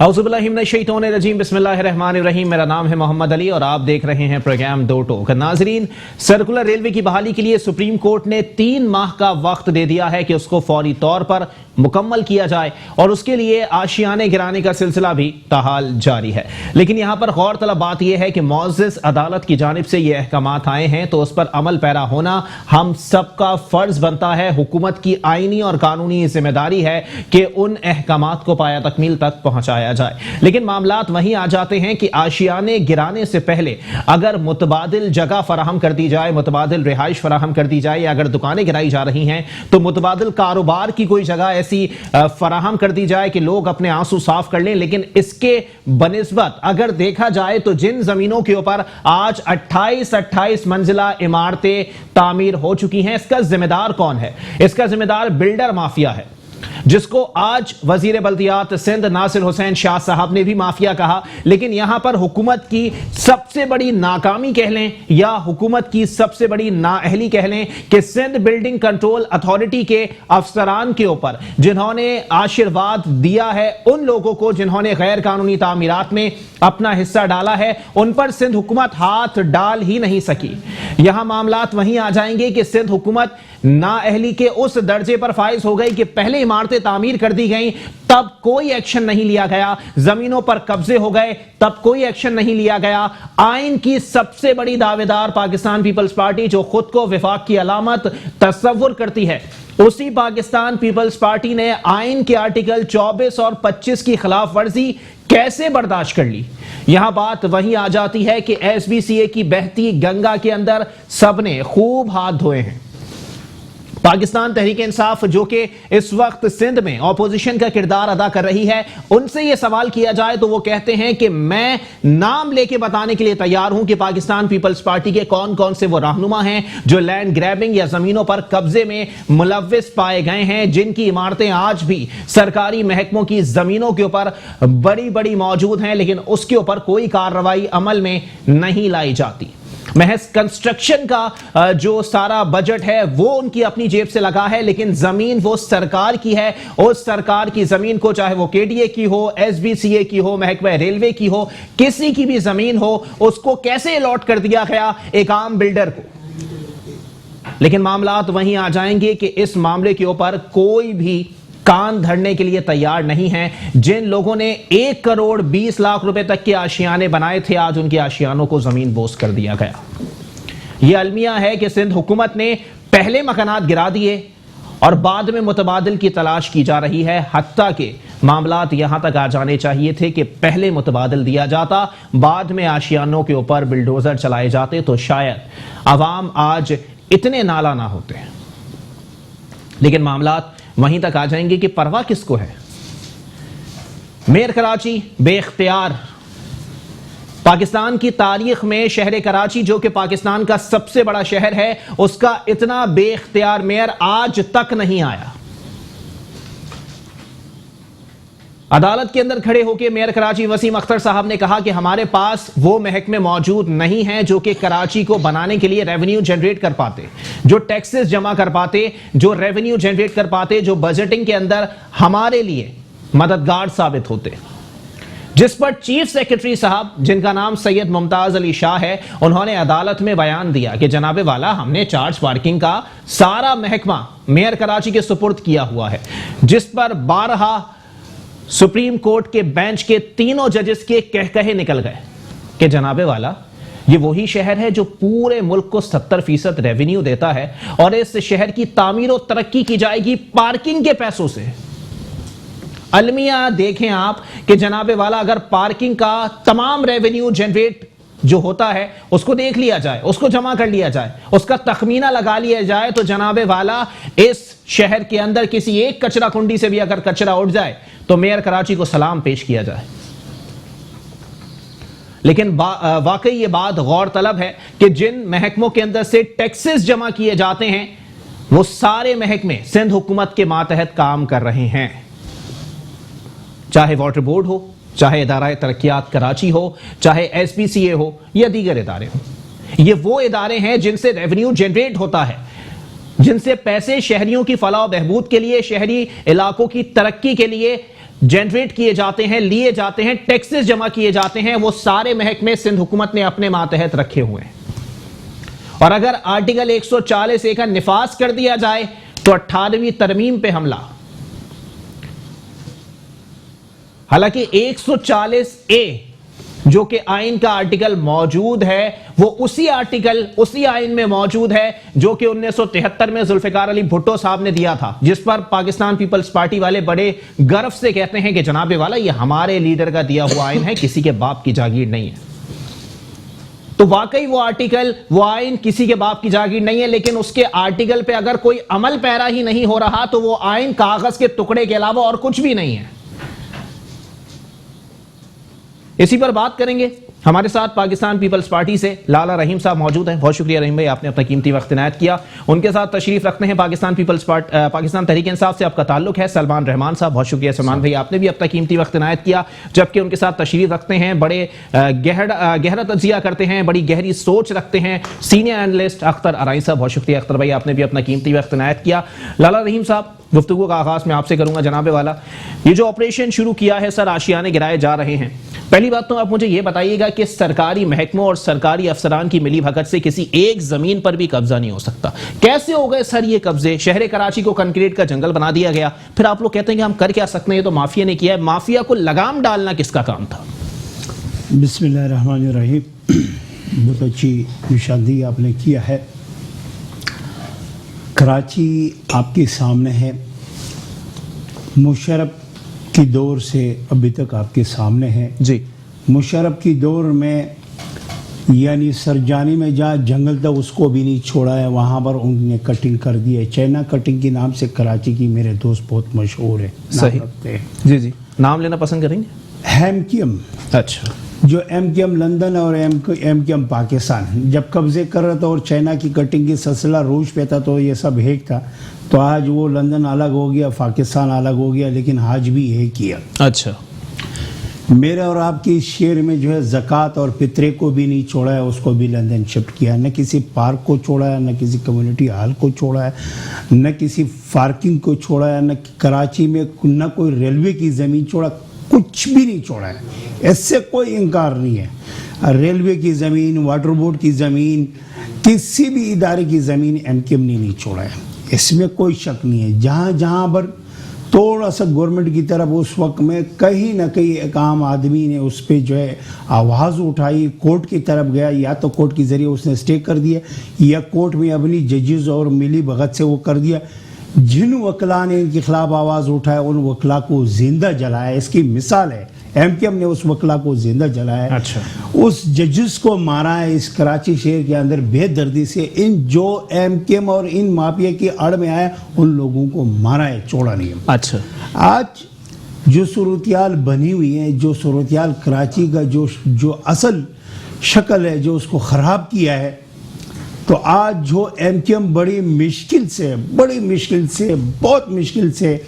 औज़ुबिल्लाहिमिनश्शैतानिर्रजीम बिस्मिल्लाहिर्रहमानिर्रहीम। मेरा नाम है मोहम्मद अली और आप देख रहे हैं प्रोग्राम दो टोक। नाजरीन, सर्कुलर रेलवे की बहाली के लिए सुप्रीम कोर्ट ने 3 माह का वक्त दे दिया है कि उसको फौरी तौर पर मुकम्मल किया जाए और उसके लिए आशियाने गिराने का सिलसिला भी ताहाल जारी है। लेकिन यहां पर गौरतलब बात यह है कि मुअज़्ज़ज़ अदालत की जानिब से ये अहकामात आए हैं तो उस पर अमल पैरा होना हम सबका फर्ज बनता है। हुकूमत की आईनी और कानूनी जिम्मेदारी है कि उन अहकामात को पाया तकमील तक पहुंचाया जाए। लेकिन मामलात वहीं आ जाते हैं कि आशियाने गिराने से पहले अगर मुतबादिल जगह फराहम कर दी जाए, मुतबादिल रिहाइश फराहम कर दी जाए या अगर दुकानें गिराई जा रही हैं तो मुतबादिल कारोबार की कोई जगह ऐसी फराहम कर दी जाए कि लोग अपने आंसू साफ कर लें। लेकिन इसके बनिस्बत अगर देखा जाए तो जिन जमीनों के ऊपर आज 28 मंजिला इमारतें तामीर हो चुकी हैं, इसका जिम्मेदार कौन है? इसका जिम्मेदार बिल्डर माफिया है, जिसको आज वजीर बल्दियात सिंध नासिर हुसैन शाह साहब ने भी माफिया कहा। लेकिन यहां पर हुकूमत की सबसे बड़ी नाकामी कह लें या हुकूमत की सबसे बड़ी नाअहली कह लें कि सिंध बिल्डिंग कंट्रोल अथॉरिटी के अफसरान के ऊपर जिन्होंने आशीर्वाद दिया है, उन लोगों को जिन्होंने गैर कानूनी तामीरात में अपना हिस्सा डाला है, उन पर सिंध हुकूमत हाथ डाल ही नहीं सकी। यहां मामलात वहीं आ जाएंगे कि सिंध हुकूमत नाअहली के उस दर्जे पर फाइज हो गई कि पहले इमारतें तामीर कर दी गई तब कोई एक्शन नहीं लिया गया, जमीनों पर कब्जे हो गए तब कोई एक्शन नहीं लिया गया। आइन की सबसे बड़ी दावेदार पाकिस्तान पीपल्स पार्टी, जो खुद को विफाक की अलामत तस्वुर करती है, उसी पाकिस्तान पीपल्स पार्टी ने आइन के आर्टिकल 24 और 25 की खिलाफ वर्जी कैसे बर्दाश्त कर ली। यहां बात वहीं आ जाती है कि एसबीसीए की बहती गंगा के अंदर सबने खूब हाथ धोए हैं। पाकिस्तान तहरीक इंसाफ, जो कि इस वक्त सिंध में ऑपोजिशन का किरदार अदा कर रही है, उनसे यह सवाल किया जाए तो वो कहते हैं कि मैं नाम लेके बताने के लिए तैयार हूं कि पाकिस्तान पीपल्स पार्टी के कौन कौन से वो रहनुमा हैं जो लैंड ग्रैबिंग या जमीनों पर कब्जे में मुलव्विस पाए गए हैं, जिनकी इमारतें आज भी सरकारी महकमों की जमीनों के ऊपर बड़ी बड़ी मौजूद हैं, लेकिन उसके ऊपर कोई कार्रवाई अमल में नहीं लाई जाती। महज कंस्ट्रक्शन का जो सारा बजट है वो उनकी अपनी जेब से लगा है, लेकिन जमीन वो सरकार की है। उस सरकार की जमीन को, चाहे वो केडीए की हो, एसबीसीए की हो, महकमा रेलवे की हो, किसी की भी जमीन हो, उसको कैसे अलॉट कर दिया गया एक आम बिल्डर को। लेकिन मामलात वहीं आ जाएंगे कि इस मामले के ऊपर कोई भी कान धरने के लिए तैयार नहीं है। जिन लोगों ने 1 करोड़ 20 लाख रुपए तक के आशियाने बनाए थे, आज उनके आशियानों को जमीन बोस कर दिया गया। यह अलमिया है कि सिंध हुकूमत ने पहले मकानात गिरा दिए और बाद में मुतबादिल की तलाश की जा रही है। हत्ता के मामलात यहां तक आ जाने चाहिए थे कि पहले मुतबादिल दिया जाता, बाद में आशियानों के ऊपर बिल्डोजर चलाए जाते तो शायद अवाम आज इतने नाला ना होते। लेकिन मामलात वहीं तक आ जाएंगे कि परवाह किसको है। मेयर कराची बेख्तियार, पाकिस्तान की तारीख में शहर कराची, जो कि पाकिस्तान का सबसे बड़ा शहर है, उसका इतना बेख्तियार मेयर आज तक नहीं आया। अदालत के अंदर खड़े होकर मेयर कराची वसीम अख्तर साहब ने कहा कि हमारे पास वो महकमे मौजूद नहीं हैं जो कि कराची को बनाने के लिए रेवेन्यू जनरेट कर पाते, जो टैक्सेस जमा कर पाते, जो रेवेन्यू जनरेट कर पाते, जो बजटिंग के अंदर हमारे लिए मददगार साबित होते। जिस पर चीफ सेक्रेटरी साहब, जिनका नाम सैयद मुमताज अली शाह है, उन्होंने अदालत में बयान दिया कि जनाबे वाला, हमने चार्ज पार्किंग का सारा महकमा मेयर कराची के सुपुर्द किया हुआ है। जिस पर 12 सुप्रीम कोर्ट के बेंच के तीनों जजेस के कहे निकल गए कि जनाबे वाला, ये वही शहर है जो पूरे मुल्क को 70% रेवेन्यू देता है और इस शहर की तामीर और तरक्की की जाएगी पार्किंग के पैसों से। अलमिया देखें आप कि जनाबे वाला, अगर पार्किंग का तमाम रेवेन्यू जनरेट जो होता है उसको देख लिया जाए, उसको जमा कर लिया जाए, उसका तखमीना लगा लिया जाए, तो जनाबे वाला इस शहर के अंदर किसी एक कचरा कुंडी से भी अगर कचरा उठ जाए तो मेयर कराची को सलाम पेश किया जाए। लेकिन वाकई ये बात गौरतलब है कि जिन महकमों के अंदर से टैक्सेस जमा किए जाते हैं वो सारे महकमे सिंध हुकूमत के मातहत काम कर रहे हैं। चाहे वाटर बोर्ड हो, चाहे इदारा तरक्कियात कराची हो, चाहे एसपीसीए हो या दीगर इदारे हो, ये वो इदारे हैं जिनसे रेवेन्यू जनरेट होता है, जिनसे पैसे शहरियों की फलाह बहबूद के लिए, शहरी इलाकों की तरक्की के लिए जनरेट किए जाते हैं, लिए जाते हैं, टैक्सेस जमा किए जाते हैं, वो सारे महकमे सिंध हुकूमत ने अपने मातहत रखे हुए हैं। और अगर आर्टिकल 140A का निफाज कर दिया जाए तो 18वीं तरमीम पे हमला। हालांकि 140A जो कि आइन का आर्टिकल मौजूद है, वो उसी आइन में मौजूद है जो कि 1973 में जुल्फिकार अली भुट्टो साहब ने दिया था, जिस पर पाकिस्तान पीपल्स पार्टी वाले बड़े गर्व से कहते हैं कि जनाबे वाला ये हमारे लीडर का दिया हुआ आइन है, किसी के बाप की जागीर नहीं है। तो वाकई वो आइन किसी के बाप की जागीर नहीं है, लेकिन उसके आर्टिकल पे अगर कोई अमल पैरा ही नहीं हो रहा तो वो आइन कागज के टुकड़े के अलावा और कुछ भी नहीं है। इसी पर बात करेंगे। हमारे साथ पाकिस्तान पीपल्स पार्टी से लाला रहीम साहब मौजूद हैं। बहुत शुक्रिया रहीम भाई, आपने अपना कीमती वक्त इनायत किया। उनके साथ तशरीफ रखते हैं पाकिस्तान तहरीक इंसाफ से आपका ताल्लुक है सलमान रहमान साहब। बहुत शुक्रिया सलमान भाई, आपने भी अपना कीमती वक्त इनायत किया। जबकि उनके साथ तशरीफ रखते हैं, बड़े गहरा तजिया करते हैं, बड़ी गहरी सोच रखते हैं, सीनियर एनालिस्ट अख्तर अराई साहब। बहुत शुक्रिया अख्तर भाई, आपने भी अपना कीमती वक्त इनायत किया। लाला रहीम साहब, गुफ्तगू का आगाज मैं आपसे करूंगा। जनाबे वाला, ये जो ऑपरेशन शुरू किया है सर, आशियाने गिराए जा रहे हैं। पहली बात तो आप मुझे ये बताइएगा कि सरकारी महकमों और सरकारी अफसरान की मिली भगत से किसी एक जमीन पर भी कब्जा नहीं हो सकता। कैसे हो गए सर ये कब्जे? शहर कराची को कंक्रीट का जंगल बना दिया गया, फिर आप लोग कहते हैं कि हम कर क्या सकते हैं, ये तो माफिया ने किया है। माफिया को लगाम डालना किसका काम था? बिस्मिल्लाहिर्रहमानिर्रहीम। बहुत अच्छी निशानदेही आपने किया है। कराची आपके सामने है, मुशर्रफ की दौर से अभी तक आपके सामने है जी। मुशर्रफ की दौर में यानी सरजानी में जहाँ जंगल था उसको भी नहीं छोड़ा है, वहाँ पर उन्होंने कटिंग कर दी है। चाइना कटिंग के नाम से कराची की मेरे दोस्त बहुत मशहूर है, सही जी जी, नाम लेना पसंद करेंगे? एमकेएम। अच्छा, जो एमकेएम लंदन और एमकेएम पाकिस्तान जब कब्जे कर रहा था और चाइना की कटिंग की सिलसिला रूज पे था तो ये सब एक था। तो आज वो लंदन अलग हो गया, पाकिस्तान अलग हो गया, लेकिन आज भी एक ही है। अच्छा, मेरे और आपके इस शहर में जो है ज़कात और फितरे को भी नहीं छोड़ा है, उसको भी लंदन शिफ्ट किया। न किसी पार्क को छोड़ा है, न किसी कम्युनिटी हॉल को छोड़ा है, न किसी पार्किंग को छोड़ा है, न कराची में न कोई रेलवे की ज़मीन छोड़ा, कुछ भी नहीं छोड़ा है। इससे कोई इनकार नहीं है। रेलवे की ज़मीन, वाटर बोर्ड की ज़मीन, किसी भी इदारे की ज़मीन एमकेएम ने नहीं छोड़ा है, इसमें कोई शक नहीं है। जहाँ जहाँ पर थोड़ा सा गवर्नमेंट की तरफ उस वक्त में कहीं ना कहीं एक आम आदमी ने उस पर जो है आवाज़ उठाई, कोर्ट की तरफ गया, या तो कोर्ट के ज़रिए उसने स्टे कर दिया या कोर्ट में अपनी जजेस और मिली भगत से वो कर दिया। जिन वकला ने इनके खिलाफ आवाज़ उठाया उन वकला को जिंदा जलाया। इसकी मिसाल है, एमकेएम ने उस वकला को जिंदा जलाया। अच्छा, उस जजेस को मारा है इस कराची शहर के अंदर बेदर्दी से। इन जो एमकेएम और इन माफिया की आड़ में आया उन लोगों को मारा है, छोड़ा नहीं है। अच्छा, आज जो सूरत-ए-हाल बनी हुई है, जो सूरत-ए-हाल कराची का जो असल शक्ल है, जो उसको ख़राब किया है, तो आज जो एमकेएम बड़ी मुश्किल से बहुत मुश्किल से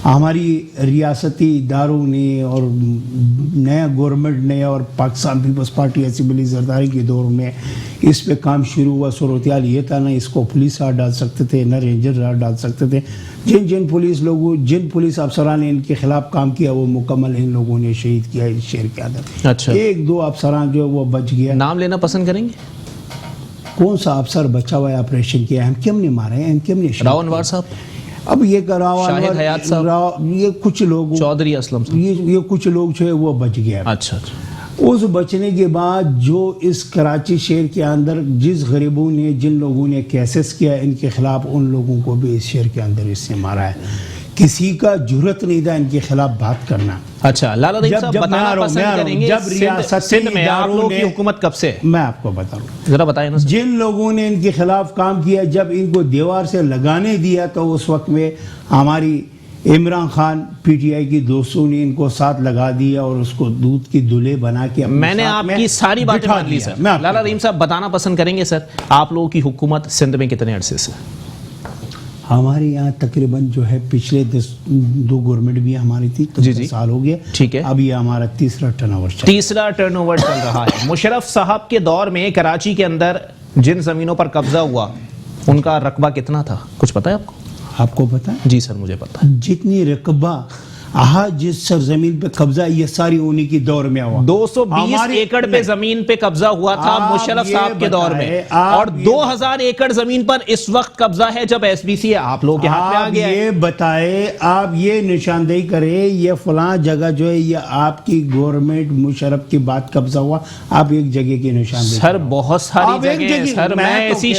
हमारी रियासती इदारों ने और नया गवर्नमेंट ने और Pakistan Peoples Party assembly Zardari के दौर में इस पे काम शुरू हुआ। सूरत-ए-हाल ये था, ना इसको पुलिस हाथ डाल सकते थे, ना रेंजर हाथ डाल सकते थे। जिन पुलिस अफसरान ने इनके खिलाफ काम किया वो मुकम्मल इन लोगों ने शहीद किया इस शहर के अंदर। अच्छा, एक दो अफसरान जो वो बच गया। नाम लेना पसंद करेंगे? कौन सा अफसर बचा हुआ है? ऑपरेशन किया एमकेएम ने मारा है, एमकेएम ने। राव अनवर साहब, अब ये शाहिद हयात साहब, ये कुछ लोग, चौधरी असलम साहब, ये कुछ लोग जो है वो बच गया। अच्छा, उस बचने के बाद जो इस कराची शहर के अंदर जिस गरीबों ने, जिन लोगों ने केसेस किया इनके खिलाफ, उन लोगों को भी इस शहर के अंदर इसने मारा है। किसी का जुर्रत नहीं था इनके खिलाफ बात करना। अच्छा, लाला रहीम साहब बताना पसंद करेंगे, जब रियासत सिंध में आप लोगों की हुकूमत कब से? मैं आपको बता रहा हूँ, जरा बताएं ना। जिन लोगों ने इनके खिलाफ काम किया, जब इनको दीवार से लगाने दिया तो उस वक्त में हमारी इमरान खान पीटीआई की दोस्तों ने इनको साथ लगा दिया और उसको दूध की दूल्हे बना के मैंने आपकी सारी बातें मान ली सर। लाला रहीम साहब बताना पसंद करेंगे सर, आप लोगों की हुकूमत सिंध में कितने अरसे से? हमारे यहाँ तकरीबन जो है पिछले 2 गवर्नमेंट भी हमारी थी तो 10 साल हो गया। ठीक है, अब ये हमारा तीसरा टर्नओवर चल रहा है। मुशर्रफ साहब के दौर में कराची के अंदर जिन जमीनों पर कब्जा हुआ उनका रकबा कितना था, कुछ पता है आपको? आपको पता है? जी सर, मुझे पता है। जितनी रकबा आज जिस सरजमीन पे कब्जा ये सारी उन्हीं की दौर में हुआ। 220 एकड़ पे जमीन पे कब्जा हुआ था मुशर्रफ साहब के दौर में, और 2000 एकड़ जमीन पर इस वक्त कब्जा है जब एसबीसी आप लोग के हाथ में आ गया है। ये बताए, आप ये निशानदेही करे ये फलां जगह जो है ये आपकी गवर्नमेंट मुशर्रफ की बात कब्जा हुआ, आप एक जगह की निशानदेही सर बहुत सारी जगह है सर, मैं इसी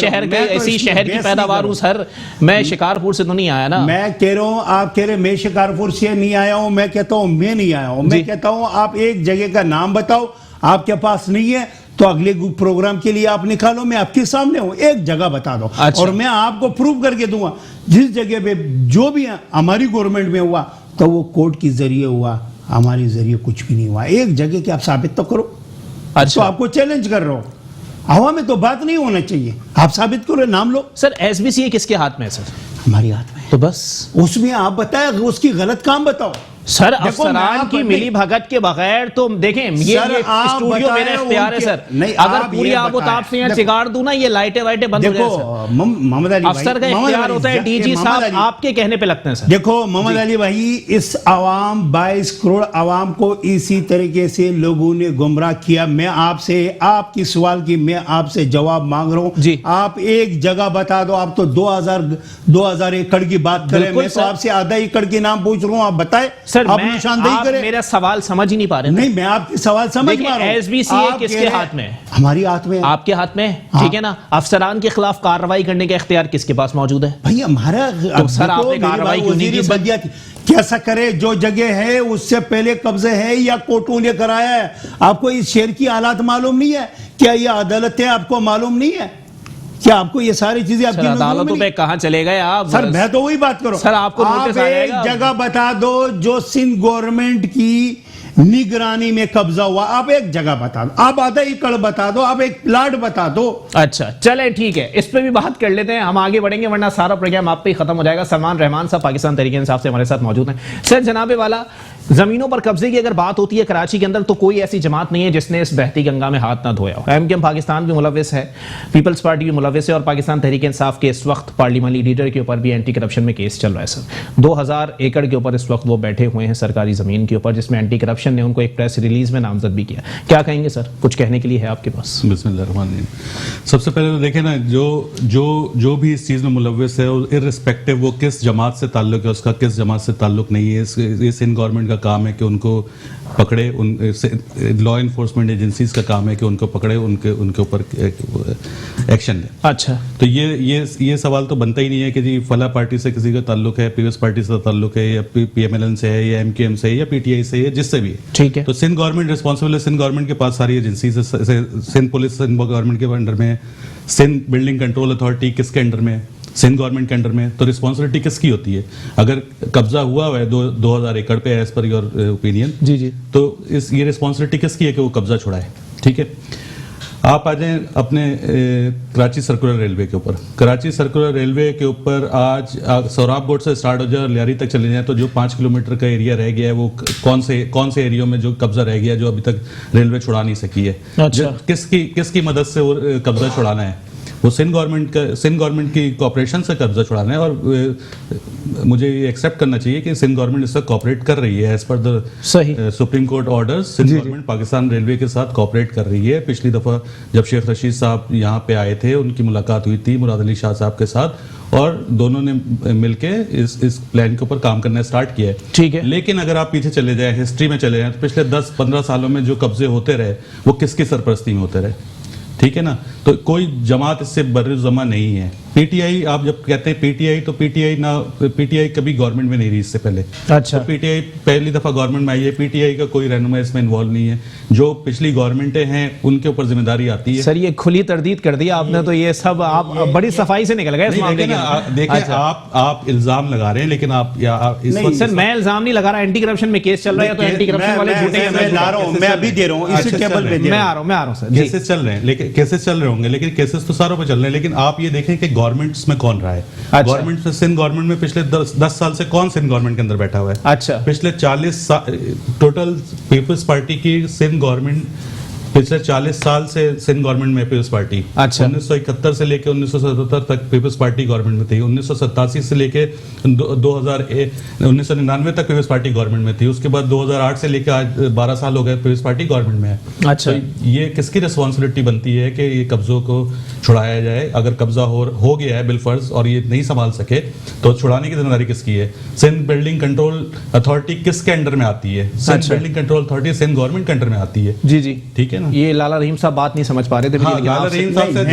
शहर की पैदावार हूँ सर, मैं शिकारपुर से तो नहीं आया ना। मैं कह रहा हूँ, आप कह रहे मैं शिकारपुर से नहीं आया हूँ, मैं कहता हूँ मैं नहीं आया हूँ, मैं कहता हूँ आप एक जगह का नाम बताओ, आपके पास नहीं है तो अगले प्रोग्राम के लिए आप निकालो, मैं आपके सामने हूँ, एक जगह बता दो। अच्छा। और मैं आपको प्रूव करके दूंगा जिस जगह पे जो भी हमारी गवर्नमेंट में हुआ तो वो कोर्ट के जरिए हुआ, हमारे जरिए कुछ भी नहीं हुआ। एक जगह के आप साबित तो करो। अच्छा। तो आपको चैलेंज कर रहा हूं, हवा में तो बात नहीं होना चाहिए, आप साबित करो, नाम लो। सर एसबीसी किसके हाथ में है सर? हमारी हाथ में। तो बस उसमें आप बताए उसकी गलत काम बताओ सर। अफसरान की मिली भगत के बगैर तो देखें ये स्टूडियो मेरा इख्तियार है सर, अगर पूरी आबोताब से यहाँ चिगाड़ दूं ना ये लाइटें वाइटें बंद हो जाए सर। मोहम्मद अली अफसर का इख्तियार होता है, डीजी साहब आपके कहने पे लगते हैं सर। देखो मोहम्मद अली भाई, इस आवाम 22 करोड़ आवाम को इसी तरीके से लोगों ने गुमराह किया। मैं आपसे आपकी सवाल की मैं आपसे जवाब मांग रहा हूँ, आप एक जगह बता दो। आप तो 2000 एकड़ की बात करें, मैं तो आपसे आधा एकड़ के नाम पूछ रहा हूँ, आप बताए सर। आप निशानदेही करें। मेरा सवाल समझ ही नहीं पा रहे। नहीं, मैं आपके सवाल समझ पा रहा हूं। एसबीसी किसके हाथ में है? हमारी हाथ में। आपके हाथ में, ठीक है ना। अफसरान के खिलाफ कार्रवाई करने का इख्तियार किसके पास मौजूद है? भाई हमारा तो सर आपने कार्रवाई क्यों नहीं की? कैसा करे, जो जगह है उससे पहले कब्जे है या कोर्टों ने कराया है? आपको इस शहर की हालात मालूम नहीं है क्या? ये अदालतें आपको मालूम नहीं है क्या? आपको ये सारी चीजें आपकी अदालतों पे कहां चले गए आप? सर मैं तो वही बात करो सर, आपको आप एक जगह बता दो जो सिंध गवर्नमेंट की निगरानी में कब्जा हुआ, आप एक जगह बता दो, आप आधा एकड़ बता दो, आप एक प्लाट बता दो। अच्छा चले ठीक है, इस पे भी बात कर लेते हैं, हम आगे बढ़ेंगे वरना सारा प्रोग्राम आप पे ही खत्म हो जाएगा। सलमान रहमान साहब पाकिस्तान तहरीक इंसाफ से हमारे साथ मौजूद हैं। सर जनाबे वाला, जमीनों पर कब्जे की अगर बात होती है कराची के अंदर तो कोई ऐसी जमात नहीं है जिसने इस बहती गंगा में हाथ ना धोया हो। एमकेएम पाकिस्तान भी मुलविस है, पीपल्स पार्टी भी मुलविस है, और पाकिस्तान तहरीक इंसाफ के इस वक्त पार्लियामेंट्री लीडर के ऊपर भी एंटी करप्शन में केस चल रहा है सर। 2000 एकड़ के ऊपर इस वक्त वो बैठे हुए हैं सरकारी जमीन के ऊपर, जिसमें एंटी करप्शन ने उनको एक प्रेस रिलीज में नामजद भी किया। क्या कहेंगे सर, कुछ कहने के लिए है आपके पास? बिस्मिल्लाहिर्रहमानिर्रहीम। सबसे पहले तो देखें ना, जो भी इस चीज़ में मुलविस है, इर्रिस्पेक्टिव वो किस जमात से ताल्लुक है, उसका किस जमात से ताल्लुक नहीं है, ये सिंध गवर्नमेंट का काम है कि उनको पकड़े, लॉ इन्फोर्समेंट एजेंसीज का काम है कि उनको पकड़े, उनके ऊपर एक्शन ले। अच्छा, तो ये सवाल तो बनता ही नहीं है कि जी फला पार्टी से किसी का ताल्लुक है, पीपल्स पार्टी से ताल्लुक है, या पीएमएलएन से है, या एमकेएम से है, या पीटीआई से है, जिससे भी है। ठीक है। तो सिंध गवर्नमेंट रिस्पॉन्सिबल है, सिंध गवर्नमेंट के पास सारी एजेंसी है, सिंध पुलिस सिंध गवर्नमेंट के अंडर में, सिंध बिल्डिंग कंट्रोल अथॉरिटी किसके अंडर में, सिंध गवर्नमेंट के अंडर में। तो रिस्पॉन्सिबिलिटी किसकी होती है? अगर कब्जा हुआ है 2000 एकड़ पे एज पर योर ओपिनियन, जी, तो ये रिस्पॉन्सिबिलिटी किसकी है कि वो कब्जा छुड़ाए? ठीक है। आप आ जाएं अपने कराची सर्कुलर रेलवे के ऊपर। कराची सर्कुलर रेलवे के ऊपर आज सोराब बोर्ड से स्टार्ट हो जाए और लियारी तक चले जाए तो जो 5 किलोमीटर का एरिया रह गया है वो कौन से एरिया में जो कब्जा रह गया है जो अभी तक रेलवे छुड़ा नहीं सकी है? अच्छा। किसकी मदद से वो कब्जा छुड़ाना है? वो सिंध गवर्नमेंट की कॉपरेशन से कब्जा छुड़ाना है। और मुझे ये एक्सेप्ट करना चाहिए कि सिंध गवर्नमेंट इससे कॉपरेट कर रही है as per the Supreme Court orders. Sindh government Pakistan railway के साथ कॉपरेट कर रही है। पिछली दफा जब शेख रशीद साहब यहाँ पे आए थे, उनकी मुलाकात हुई थी मुराद अली शाह साहब के साथ, और दोनों ने मिलके इस प्लान के ऊपर काम करना स्टार्ट किया है। ठीक है। लेकिन अगर आप पीछे चले जाए, हिस्ट्री में चले जाए, तो पिछले 10-15 सालों में जो कब्जे होते रहे वो किसकी सरपरस्ती में होते रहे? ठीक है ना। तो कोई जमात इससे बर्र-ए-ज़मा नहीं है। पीटीआई, आप जब कहते हैं पीटीआई, तो पीटीआई कभी गवर्नमेंट में नहीं रही इससे पहले। अच्छा। तो पीटीआई पहली दफा गवर्नमेंट में आई है। पीटीआई का कोई रहनुमा इसमें इन्वॉल्व नहीं है। जो पिछली गवर्नमेंटें हैं उनके ऊपर जिम्मेदारी आती है। सर ये खुली तरदीद कर दिया आपने, तो ये सब आप बड़ी सफाई से निकल गए इस मामले में। देखिए, आप इल्जाम लगा रहे हैं, लेकिन सर मैं इल्जाम नहीं लगा रहा, एंटी करप्शन में केस चल रहा है, तो एंटी करप्शन वाले झूठे हैं। मैं अभी दे रहा हूं, इसी टेबल पे मैं आ रहा हूं सर। केसेस चल रहे हैं, लेकिन केसेस चल रहे होंगे, लेकिन केसेस तो सारों पे चल रहे हैं। लेकिन आप ये देखें कि गवर्नमेंट्स में कौन रहा है। गवर्नमेंट में, सिंध गवर्नमेंट में पिछले 10 साल से कौन सिंध गवर्नमेंट के अंदर बैठा हुआ है? अच्छा। पिछले 40 साल टोटल पीपल्स पार्टी की सिंध गवर्नमेंट पिछले 40 साल से सिंध गवर्नमेंट में पीपल्स पार्टी। अच्छा। 1971 से लेके 1977 तक पीपल्स पार्टी गवर्नमेंट में थी। 1987 से लेके 1999 तक पीपल्स पार्टी गवर्नमेंट में थी। उसके बाद 2008 से लेके आज 12 साल हो गए पीपल्स पार्टी गवर्नमेंट में है। अच्छा। तो ये किसकी रिस्पॉन्सिबिलिटी बनती है कि ये कब्जों को छुड़ाया जाए? अगर कब्जा हो गया है बिलफर्ज और ये नहीं संभाल सके तो छुड़ाने की जिम्मेदारी किसकी है? सिंध बिल्डिंग कंट्रोल अथॉरिटी किसके अंडर में आती है? Sindh building control authority Sindh government के अंडर में आती है। जी जी, ठीक है ना। ये लाला रहीम साहब बात नहीं समझ पा रहे थे। हाँ, लाला रहीम साहब से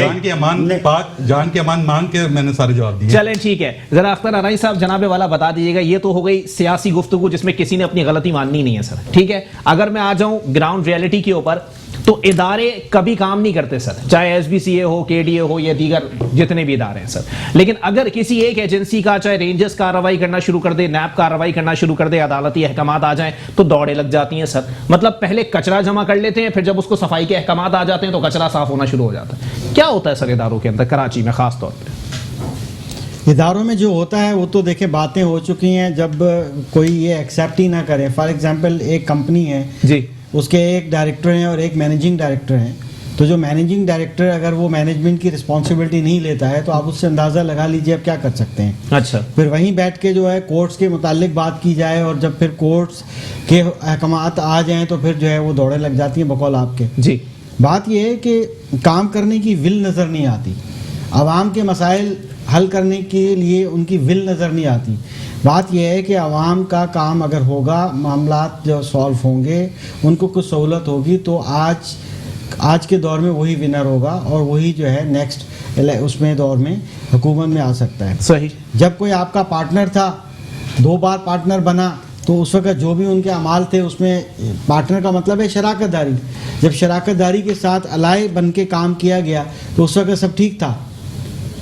जान के अमान मांग के मैंने सारे जवाब दिए। चलें ठीक है, जरा अख्तर अनाई साहब जनाबे वाला बता दीजिएगा। ये तो हो गई सियासी गुफ्तगू जिसमें किसी ने अपनी गलती माननी नहीं है सर, ठीक है। अगर मैं आ जाऊं ग्राउंड रियलिटी के ऊपर, तो इदारे कभी काम नहीं करते सर, चाहे एसबीसीए हो, केडीए हो या दीगर जितने भी इदारे हैं सर। लेकिन अगर किसी एक एजेंसी का, चाहे रेंजर्स कार्रवाई करना शुरू कर दे, नैब कार्रवाई करना शुरू कर दे, अदालती अहकामात आ जाएं तो दौड़े लग जाती हैं सर। मतलब पहले कचरा जमा कर लेते हैं, फिर जब उसको सफाई के अहकामात आ जाते हैं तो कचरा साफ होना शुरू हो जाता है। क्या होता है सर इदारों के अंदर, कराची में खास तौर पर? इदारों में जो होता है वो तो देखिए बातें हो चुकी हैं, जब कोई ये एक्सेप्ट ही ना करे। फॉर एग्जांपल एक कंपनी है जी, उसके एक डायरेक्टर हैं और एक मैनेजिंग डायरेक्टर हैं, तो जो मैनेजिंग डायरेक्टर अगर वो मैनेजमेंट की रिस्पॉन्सिबिलिटी नहीं लेता है तो आप उससे अंदाज़ा लगा लीजिए आप क्या कर सकते हैं। अच्छा। फिर वहीं बैठ के जो है कोर्ट्स के मुतालिक बात की जाए, और जब फिर कोर्ट्स के अहकामात आ जाएं तो फिर जो है वो दौड़े लग जाती हैं बकौल आपके। जी, बात यह है कि काम करने की विल नज़र नहीं आती, आवाम के मसाइल हल करने के लिए उनकी विल नज़र नहीं आती। बात यह है कि आवाम का काम अगर होगा, मामलात जो सॉल्व होंगे, उनको कुछ सहूलत होगी, तो आज के दौर में वही विनर होगा और वही जो है नेक्स्ट उसमें दौर में हुकूमत में आ सकता है। सही। जब कोई आपका पार्टनर था, 2 बार पार्टनर बना, तो उस वक्त जो भी उनके अमाल थे उसमें पार्टनर का मतलब है शराकतदारी। जब शराकतदारी के साथ अलाय बन के काम किया गया तो उस वक्त सब ठीक था,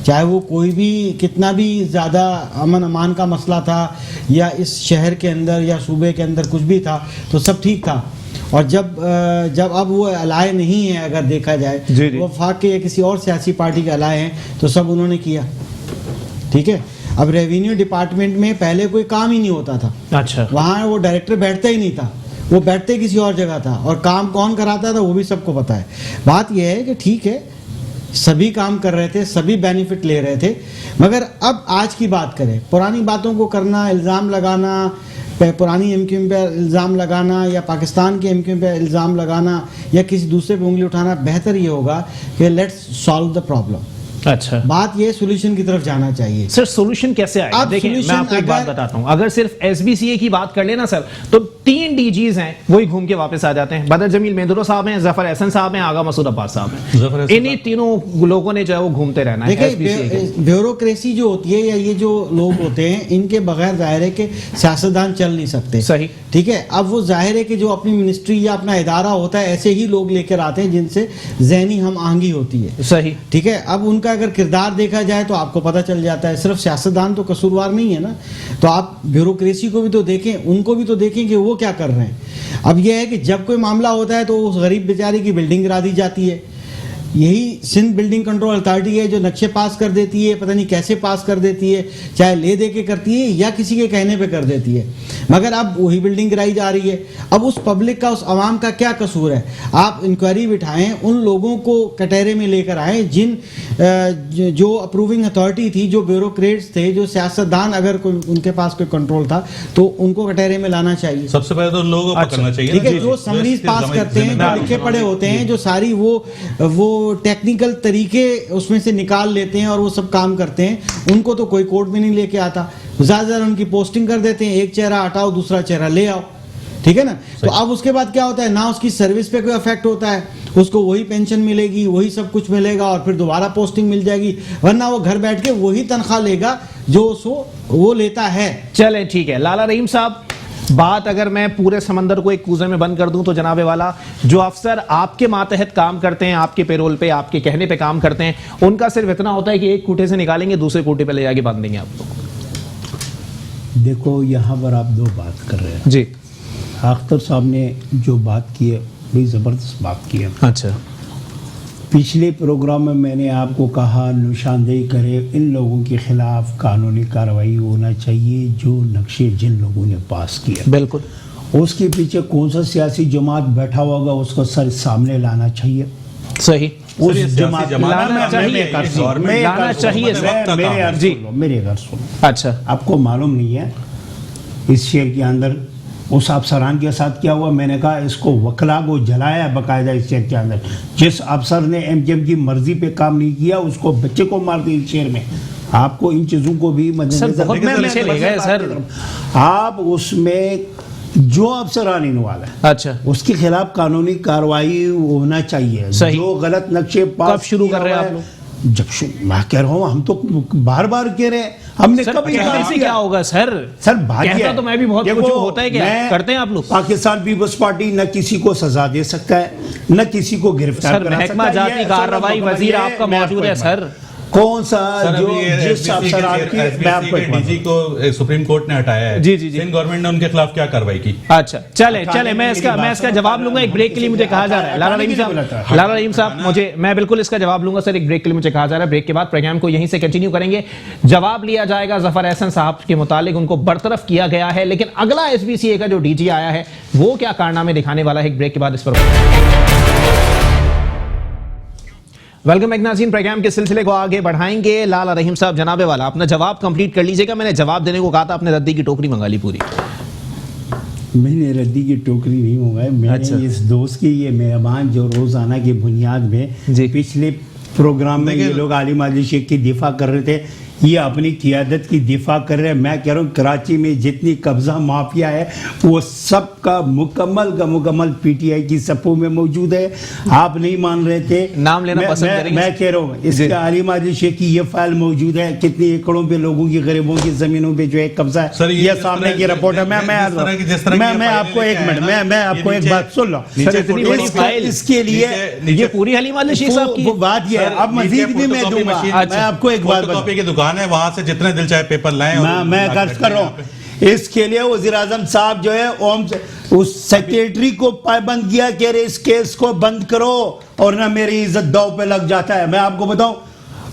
चाहे वो कोई भी कितना भी ज़्यादा अमन अमान का मसला था या इस शहर के अंदर या सूबे के अंदर कुछ भी था, तो सब ठीक था। और जब अब वो अलाय नहीं है, अगर देखा जाए वो वफाक के या किसी और सियासी पार्टी के अलाय हैं, तो सब उन्होंने किया। ठीक है। अब रेवेन्यू डिपार्टमेंट में पहले कोई काम ही नहीं होता था। अच्छा। वहाँ वो डायरेक्टर बैठता ही नहीं था, वो बैठते किसी और जगह था, और काम कौन कराता था वो भी सबको पता है। बात यह है कि ठीक है, सभी काम कर रहे थे, सभी बेनिफिट ले रहे थे, मगर अब आज की बात करें, पुरानी बातों को करना, इल्ज़ाम लगाना, पुरानी एमक्यूएम पे इल्ज़ाम लगाना या पाकिस्तान के एमक्यूएम पे इल्ज़ाम लगाना या किसी दूसरे पे उंगली उठाना, बेहतर ये होगा कि लेट्स सॉल्व द प्रॉब्लम। अच्छा। बात ये सोल्यूशन की तरफ जाना चाहिए। सर सोल्यूशन कैसे आएगा? देखिए मैं आपको एक बात बताता हूं, अगर सिर्फ एसबीसीए की बात कर लेना सर, तो 3 डीजीज हैं, वही घूम के वापस आ जाते हैं। बदर जमील मेहदुरो साहब हैं, जफर एहसन साहब हैं, आगा मसूद अब्बास साहब हैं। इन्हीं तीनों लोगों ने जो है वो घूमते रहना है। देखिए ब्यूरोक्रेसी जो होती है या ये जो लोग होते हैं, इनके बगैर जाहिर है कि सियासतदान चल नहीं सकते। सही। ठीक है। अब वो जाहिर है कि जो अपनी मिनिस्ट्री या अपना इदारा होता है, ऐसे ही लोग लेकर आते हैं जिनसे ज़हनी हम आहंगी होती है। सही। ठीक है। अब उनका अगर किरदार देखा जाए तो आपको पता चल जाता है, सिर्फ सियासतदान तो कसूरवार नहीं है ना, तो आप ब्यूरोक्रेसी को भी तो देखें, उनको भी तो देखें कि वो क्या कर रहे हैं। अब यह है कि जब कोई मामला होता है तो उस गरीब बेचारे की बिल्डिंग गिरा दी जाती है। यही सिंध बिल्डिंग कंट्रोल अथॉरिटी है जो नक्शे पास कर देती है, पता नहीं कैसे पास कर देती है, चाहे ले दे के करती है या किसी के कहने पे कर देती है, मगर अब वही बिल्डिंग गिराई जा रही है। अब उस पब्लिक का, उस आवाम का क्या कसूर है? आप इंक्वायरी बिठाएं, उन लोगों को कटहरे में लेकर आएँ जिन जो अप्रूविंग अथॉरिटी थी, जो ब्यूरोक्रेट्स थे, जो सियासतदान अगर कोई उनके पास कोई कंट्रोल था, तो उनको कटहरे में लाना चाहिए। सबसे पहले तो लोगों को करना चाहिए। ठीक है। जो समरीज पास करते हैं, जो लिखे पढ़े होते हैं, जो सारी वो टेक्निकल तरीके उसमें से निकाल लेते हैं और वो सब काम करते हैं, उनको तो कोई कोर्ट में नहीं लेके आता। ज़्यादा उनकी पोस्टिंग कर देते हैं, एक चेहरा हटाओ दूसरा चेहरा ले आओ। ठीक है ना। तो अब उसके बाद क्या होता है, ना उसकी सर्विस पे कोई इफेक्ट होता है, उसको वही पेंशन मिलेगी, वही सब कुछ मिलेगा और फिर दोबारा पोस्टिंग मिल जाएगी, वरना वो घर बैठ के वही तनख्वाह लेगा जो वो लेता है। चले ठीक है। लाला रहीम साहब, बात अगर मैं पूरे समंदर को एक कूजे में बंद कर दूं तो जनाबे वाला, जो अफसर आपके मातहत काम करते हैं, आपके पेरोल पे, आपके कहने पे काम करते हैं, उनका सिर्फ इतना होता है कि एक कूटे से निकालेंगे, दूसरे कूटे पे ले जाके बांध देंगे आपको। देखो यहाँ पर आप 2 बात कर रहे हैं जी। अख्तर साहब ने जो बात की है बड़ी ज़बरदस्त बात की है। अच्छा। पिछले प्रोग्राम में मैंने आपको कहा, निशानदेही करे, इन लोगों के खिलाफ कानूनी कार्रवाई होना चाहिए जो नक्शे जिन लोगों ने पास किए। बिल्कुल। उसके पीछे कौन सा सियासी जमात बैठा होगा उसको सर सामने लाना चाहिए। सही, उस सियासी जमात जमात लाना चाहिए, लाना चाहिए सर। मेरे घर सुनो। अच्छा, आपको मालूम नहीं है इस शेर के अंदर उस अफसरान के साथ क्या हुआ? मैंने कहा इसको वकला को जलाया बकायदा इस शेर के अंदर। जिस अफसर ने एमकेएम की मर्जी पे काम नहीं किया उसको बच्चे को मार दिया इस शेर में। आपको इन चीजों को भी मद्देनजर बहुत पीछे ले गए सर। आप उसमें जो अफसरान इन्वॉल्व है अच्छा, उसके खिलाफ कानूनी कार्रवाई होना चाहिए। सही। जो गलत नक्शे पास कब शुरू किया कर रहे हैं हुआ आप है, लोग? जब मैं कह रहा हूँ हम तो बार बार कह रहे हैं हमने सर कभी कहने से क्या होगा सर? सर भाग्य कहता है। तो मैं भी बहुत देखो, कुछ होता है क्या मैं- करते हैं आप लोग? पाकिस्तान पीपल्स पार्टी न किसी को सजा दे सकता है न किसी को गिरफ्तार सर करा महकमा सकता है। जाती ये कार्रवाई असल वजीर ये आपका मैं मौजूद आपको है एक सर। बात- कौन सा सर, जो अभी ये जिस SBC अफसरान की मैं SBC आपको के एक बात डीजी को सुप्रीम कोर्ट ने हटाया है। जी, जी, जी। सिंध गवर्नमेंट ने उनके खिलाफ क्या कार्रवाई की? अच्छा, चले हटाने चले, में मैं मेरी इसका बात इसका सुनो, जवाब लूंगा। एक ब्रेक के लिए मुझे कहा जा रहा है लाला रहीम साहब, लाला रहीम साहब मुझे, मैं बिल्कुल इसका जवाब लूंगा सर। एक ब्रेक के लिए मुझे कहा जा रहा है, ब्रेक के बाद प्रोग्राम को यहीं से कंटिन्यू करेंगे। जवाब लिया जाएगा जफर एहसन साहब के मुतालिक, उनको बरतरफ किया गया है, लेकिन अगला एसबीसीए का जो डीजी आया है वो क्या कारनामे दिखाने वाला है, एक ब्रेक के बाद इस पर। वेलकम नाज़रीन, प्रोग्राम के सिलसिले को आगे बढ़ाएंगे। लाला रहीम साहब, जनाबे वाला अपना जवाब कंप्लीट कर लीजिएगा। मैंने जवाब देने को कहा था, आपने रद्दी की टोकरी मंगा ली पूरी। मैंने रद्दी की टोकरी नहीं मंगाई। मैंने अच्छा। इस दोस्त की ये मेहमान जो रोजाना की बुनियाद में जी। पिछले प्रोग्राम में ये लोग आलिम आदिल शेख की दिफा कर रहे थे, ये अपनी क़ियादत की दिफा कर रहे हैं। मैं कह रहा हूँ कराची में जितनी कब्जा माफिया है वो सब का मुकम्मल पीटीआई की सफ़ों में मौजूद है। आप नहीं मान रहे थे, नाम लेना पसंद करेंगे? मैं कह रहा हूँ इसका आलिम आदिल शेख की ये फाइल मौजूद है, कितनी एकड़ों पे लोगों की गरीबों की जमीनों पे जो है कब्जा सर, है, ये ये जिस सामने तरह- की रिपोर्ट है। मैं आपको एक मिनट, मैं आपको एक बात सुन लो सर, इतनी बड़ी फाइल इसके लिए ये पूरी हलीम आदिल शेख साहब की वो बात ये है। अब मजीद भी मैं दूंगा। मैं आपको एक बात बता, कॉपी की दुकान है, वहां से जितने दिल चाहे पेपर लाएं। मैं गर्ज कर रहा हूँ इसके लिए वजीर आजम साहब जो है उस सेक्रेटरी को पाबंद किया कि अरे इस केस को बंद करो, और ना मेरी इज्जत दाव पे लग जाता है। मैं आपको बताऊं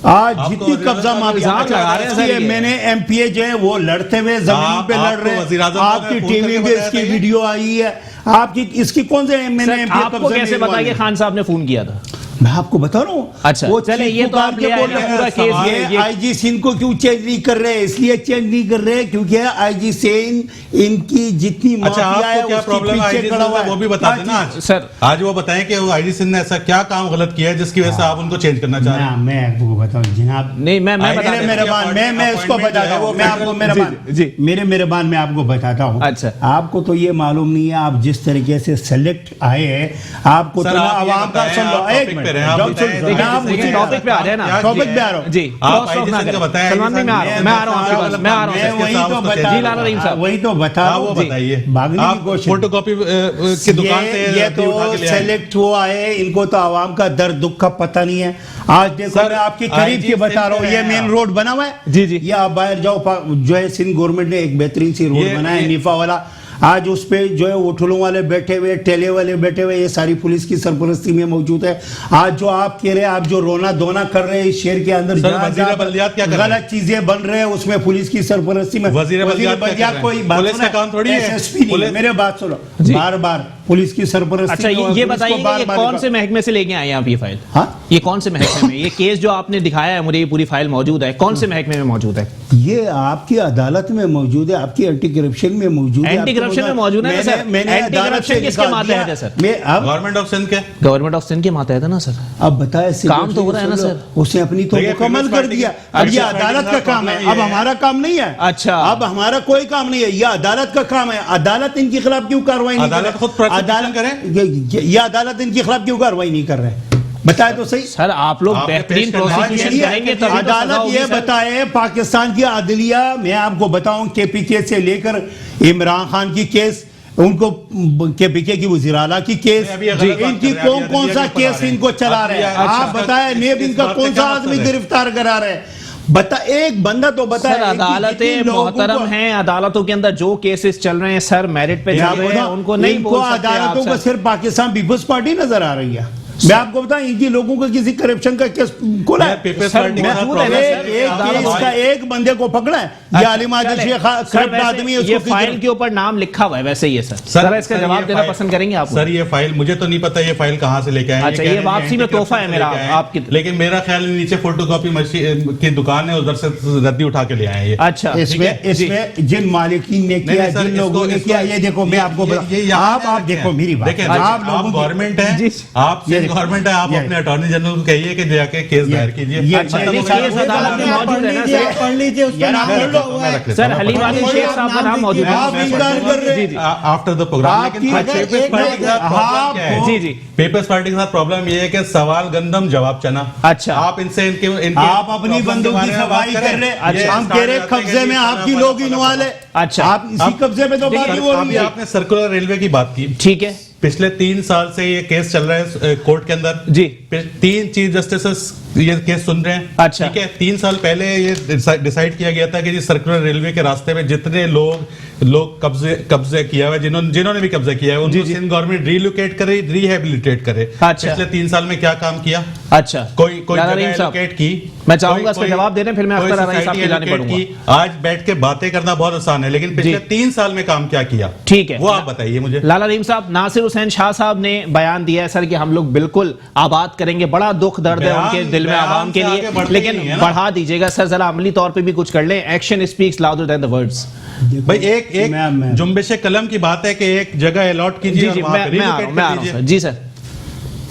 आज जितनी कब्जा माफिया लगा रहे हैं सर ये। मैंने एमपीए जो है वो लड़ते हुए जमीन पे लड़ रहे वज़ीर आज़म हैं। साहब आपकी ने फोन टीवी करके पे बताया इसकी था ये। वीडियो आई है आपकी, इसकी कौन से मैंने सर, MPA आपको कब्जे में कैसे लिखवाई बताइए है? खान साहब ने फोन किया था? मैं आपको बता रहा हूँ। अच्छा, वो चले, चीफ ये तो पुकार आप के ले आए बोल हैं, रहे पूरा हैं, केस ये ये- आईजी सिंह को क्यों चेंज नहीं कर रहे? इसलिए चेंज नहीं कर रहे क्योंकि आईजी सिंह इनकी जितनी अच्छा, माफिया है आपको क्या उसके प्रॉब्लम है? पीछे आईजी खड़ा हुआ सिंह है। वो भी बता देना आज। सर। आज वो बताएं कि वो आईजी सिंह ने ऐसा क्या काम गलत किया है जिसकी वजह से आप उनको चेंज करना चाह रहे हैं। मैं आपको बताऊं जनाब, नहीं, मैं बता मेरे देता हूं। मेहरबान मैं इसको बताता हूँ, मैं आपको मेहरबान जी। मेरे मेहरबान मैं आपको बताता हूँ। अच्छा। आपको तो ये मालूम नहीं है आप जिस तरीके से सेलेक्ट आए हैं, आपको सर, तो ना आप ये आवाम का बताएं, सुन लो। आप एक टॉपिक मिनट, पे रहें, आप जब बताएं, सुन- देखिए, आप देखिए, मुझे टॉपिक पे आ जाए ना। क्या टॉपिक किया पे आ है? रहा हूँ। जी, आप क्रॉस आईजी टॉक ना सिंह को करें। बताएं, सलमान भाई, मैं आ रहा हूँ, मैं आ रहा हूँ आपके पास, मैं आ रहा हूँ। मैं वही तो बता जी, लाला रहीम साहब। वही तो बता हाँ, रहा वो हूँ। बताइए। भागने की आप कोशिश फोटोकॉपी की दुकान से ये रद्दी उठा तो के ले आए। सेलेक्ट हुआ है, इनको तो आवाम का दर्द दुख का पता नहीं है। आज देखो सर, मैं आपके करीब IG की बता रहा हूँ, सिंध ये में मेन आप। रोड बना हुआ है। जी, जी। ये आप बाहर जाओ, जो है सिंध गवर्नमेंट ने एक बेहतरीन सी रोड बनाया है, निफा वाला। आज उस पे जो है होटलों वाले बैठे हुए, ठेले वाले बैठे हुए, ये सारी पुलिस की सरपरस्ती में मौजूद है। आज जो आप कह रहे हैं, आप जो रोना धोना कर रहे हैं इस शहर के अंदर, सर, जहाँ- वज़ीर जहाँ बल्दियात क्या कर रहे हैं? गलत चीजें बन रहे हैं उसमें पुलिस की सरपरस्ती में वज़ीर बल्दियात क्या कर रहे हैं? कोई बात पुलिस सुनो, का काम थोड़ी है। SSP नहीं, पुलिस- मेरे बात सुनो, जी। बार बार पुलिस की सरपरस्ती अच्छा, में और ये पुलिस को बताइए कि ये बार-बार कौन से महकमे से लेके आए हैं आप ये फाइल? हाँ? ये कौन से महकमे में, ये केस जो आपने दिखाया है मुझे, ये पूरी फाइल मौजूद है, कौन से महकमे में मौजूद है? ये आपकी अदालत में मौजूद है, आपकी एंटी करप्शन में मौजूद है। एंटी करप्शन में मौजूद है ना सर? मैंने एंटी अदालत करप्शन से किसके निकाल मातहत दिया। है सर? मैं अब गवर्नमेंट ऑफ सिंध के गवर्नमेंट ऑफ सिंध के मातहत है ना सर? अब बताए काम तो हो रहा है ना सर? उसने अपनी तो देखिए, मुकम्मल पीपल्स कर पार्टी दिया। की- अब ये अच्छा, अदालत का पार्टी काम है, प्रॉब्लम अब ये है। हमारा काम नहीं है। अच्छा। अब हमारा कोई काम नहीं है, ये अदालत का काम है। अदालत इनके खिलाफ क्यों कार्रवाई नहीं कर अदालत रही? खुद prosecution करे? ये अदालत इनके खिलाफ क्यों कार्रवाई नहीं कर रहे? बताए तो सही। सर, आप लोग आपने बेहतरीन पेश करना है, प्रोसिक्यूशन ये करेंगे तभी तो सजा अदालत होगी ये सर। बताए पाकिस्तान की अदलिया, मैं आपको बताऊं केपीके से लेकर इमरान खान की केस, उनको केपीके की वज़ीर आला की केस, नहीं, अभी ये गलत बात इनकी कर रहे हैं, कौन अभी कौन सा अदलिया के ऊपर आ केस रहे हैं। इनको चला रहे हैं? अदलिया- आप अच्छा, बताए नेब इस इनका बात का कौन सा क्या आदमी मतलब है? गिरफ्तार करा रहे हैं? बता, एक बंदा तो बताए। सर, अदालतें मोहतरम हैं, अदालतों के अंदर जो केसेस चल रहे हैं सर, मेरिट पे चल रहे हैं, उनको नहीं इनको बोल सकते अदालतों आप को सर। सिर्फ पाकिस्तान पीपल्स पार्टी नजर आ रही है। मैं आपको बताऊं, इनकी लोगों को किसी करप्शन का केस खोला है? पीपल्स सर, पार्टी के साथ मौजूद प्रॉब्लम है ना, है। सर? एक केस का एक बंदे को पकड़ा है, ये आलिम आदिल चलें। शेख सर, करप्ट वैसे आदमी है, ये उसको फाइल के ऊपर नाम लिखा हुआ है वैसे ही है सर। सर, इसका सर, जवाब ये देना फाइल- पसंद करेंगे आप? सर ये फाइल मुझे तो नहीं पता ये फाइल कहाँ से लेके आए हैं। अच्छा, कह ये रहे हैं वापसी में एंटी तोहफा है करप्शन मेरा से लेके आए हैं। आपकी। लेकिन मेरा ख्याल है नीचे फोटोकॉपी मशीन की दुकान है, उधर से रद्दी उठा के ले आए हैं ये। अच्छा, इसमें जिन मालिकीन ने किया, नहीं, सर, जिन लोगों ने इसको- किया, ये देखो मैं आपको आप देखो मेरी बात, देखें, आप आप लोगों की- गवर्नमेंट जी। है, आप ये सिंध देखो, गवर्नमेंट है, आप ये- अपने अटॉर्नी जनरल को कहिए कि जाके केस दायर कीजिए। ये- अच्छा, ये- ये ये- केस अदालत में आप मौजूद है ना लीजिए, सर? आप पढ़ लीजिए, उस पर यार, नाम आप लिखा हुआ है। सर, हलीम आदिल शेख साहब का नाम मौजूद है। आप इनकार कर रहे हैं। आफ्टर द प्रोग्राम, लेकिन आपकी- पेपर्स एक पार्टी के साथ प्रॉब्लम क्या है? जी, जी। पेपर्स पार्टी के साथ प्रॉब्लम ये है कि सवाल गंदम जवाब चना। अच्छा। आप इनसे इनके आप अपनी बंदूक की सफाई कर रहे हैं, हम कह रहे कब्जे में आपकी लोग इन्वॉल्व है। अच्छा। आप इसी कब्जे में तो बात ही हो रही अभी है। आपने सर्कुलर रेलवे की बात की। ठीक है पिछले 3 साल से ये केस चल रहा है कोर्ट के अंदर। जी। 3 चीफ जस्टिस ये केस सुन रहे हैं। अच्छा। ठीक है, 3 साल पहले ये डिसाइड किया गया था कि जी सर्कुलर रेलवे के रास्ते में जितने लोग कब्जे किया हुआ है, जिन्होंने भी कब्जा किया है, उनको सिंध गवर्नमेंट रिलोकेट करे, रिहेबिलिटेट करे। अच्छा। पिछले 3 साल में क्या काम किया? अच्छा, कोई लाला जगह रहीम साहब, एलोकेट की। मैं चाहूंगा कोई- इसका कोई- जवाब देने, फिर मैं कोई अख्तर अराई साहब सोसाइटी की जाने एलोकेट पड़ूंगा। की। आज बैठ के बातें करना बहुत आसान है, लेकिन पिछले जी। 3 साल में काम क्या किया? ठीक है, वो आप बताइए मुझे। लाला रहीम साहब, नासिर हुसैन शाह साहब ने बयान दिया है सर कि हम लोग बिल्कुल आबाद करेंगे। बड़ा दुख दर्द है बयान- उनके दिल में बयान आवाम के से लिए, आगे बढ़ते लेकिन ही नहीं है ना। बढ़ा दीजिएगा सर, जरा अमली तौर पे भी कुछ कर लें। Action speaks louder than the words. भाई एक मैं- जुम्बिश कलम की बात है कि एक जगह अलॉट कीजिए जी और जी, वहाँ पे मैं आ रहा relocate हूं, मैं आ कर रहा हूं दीजिए। सर। जी सर।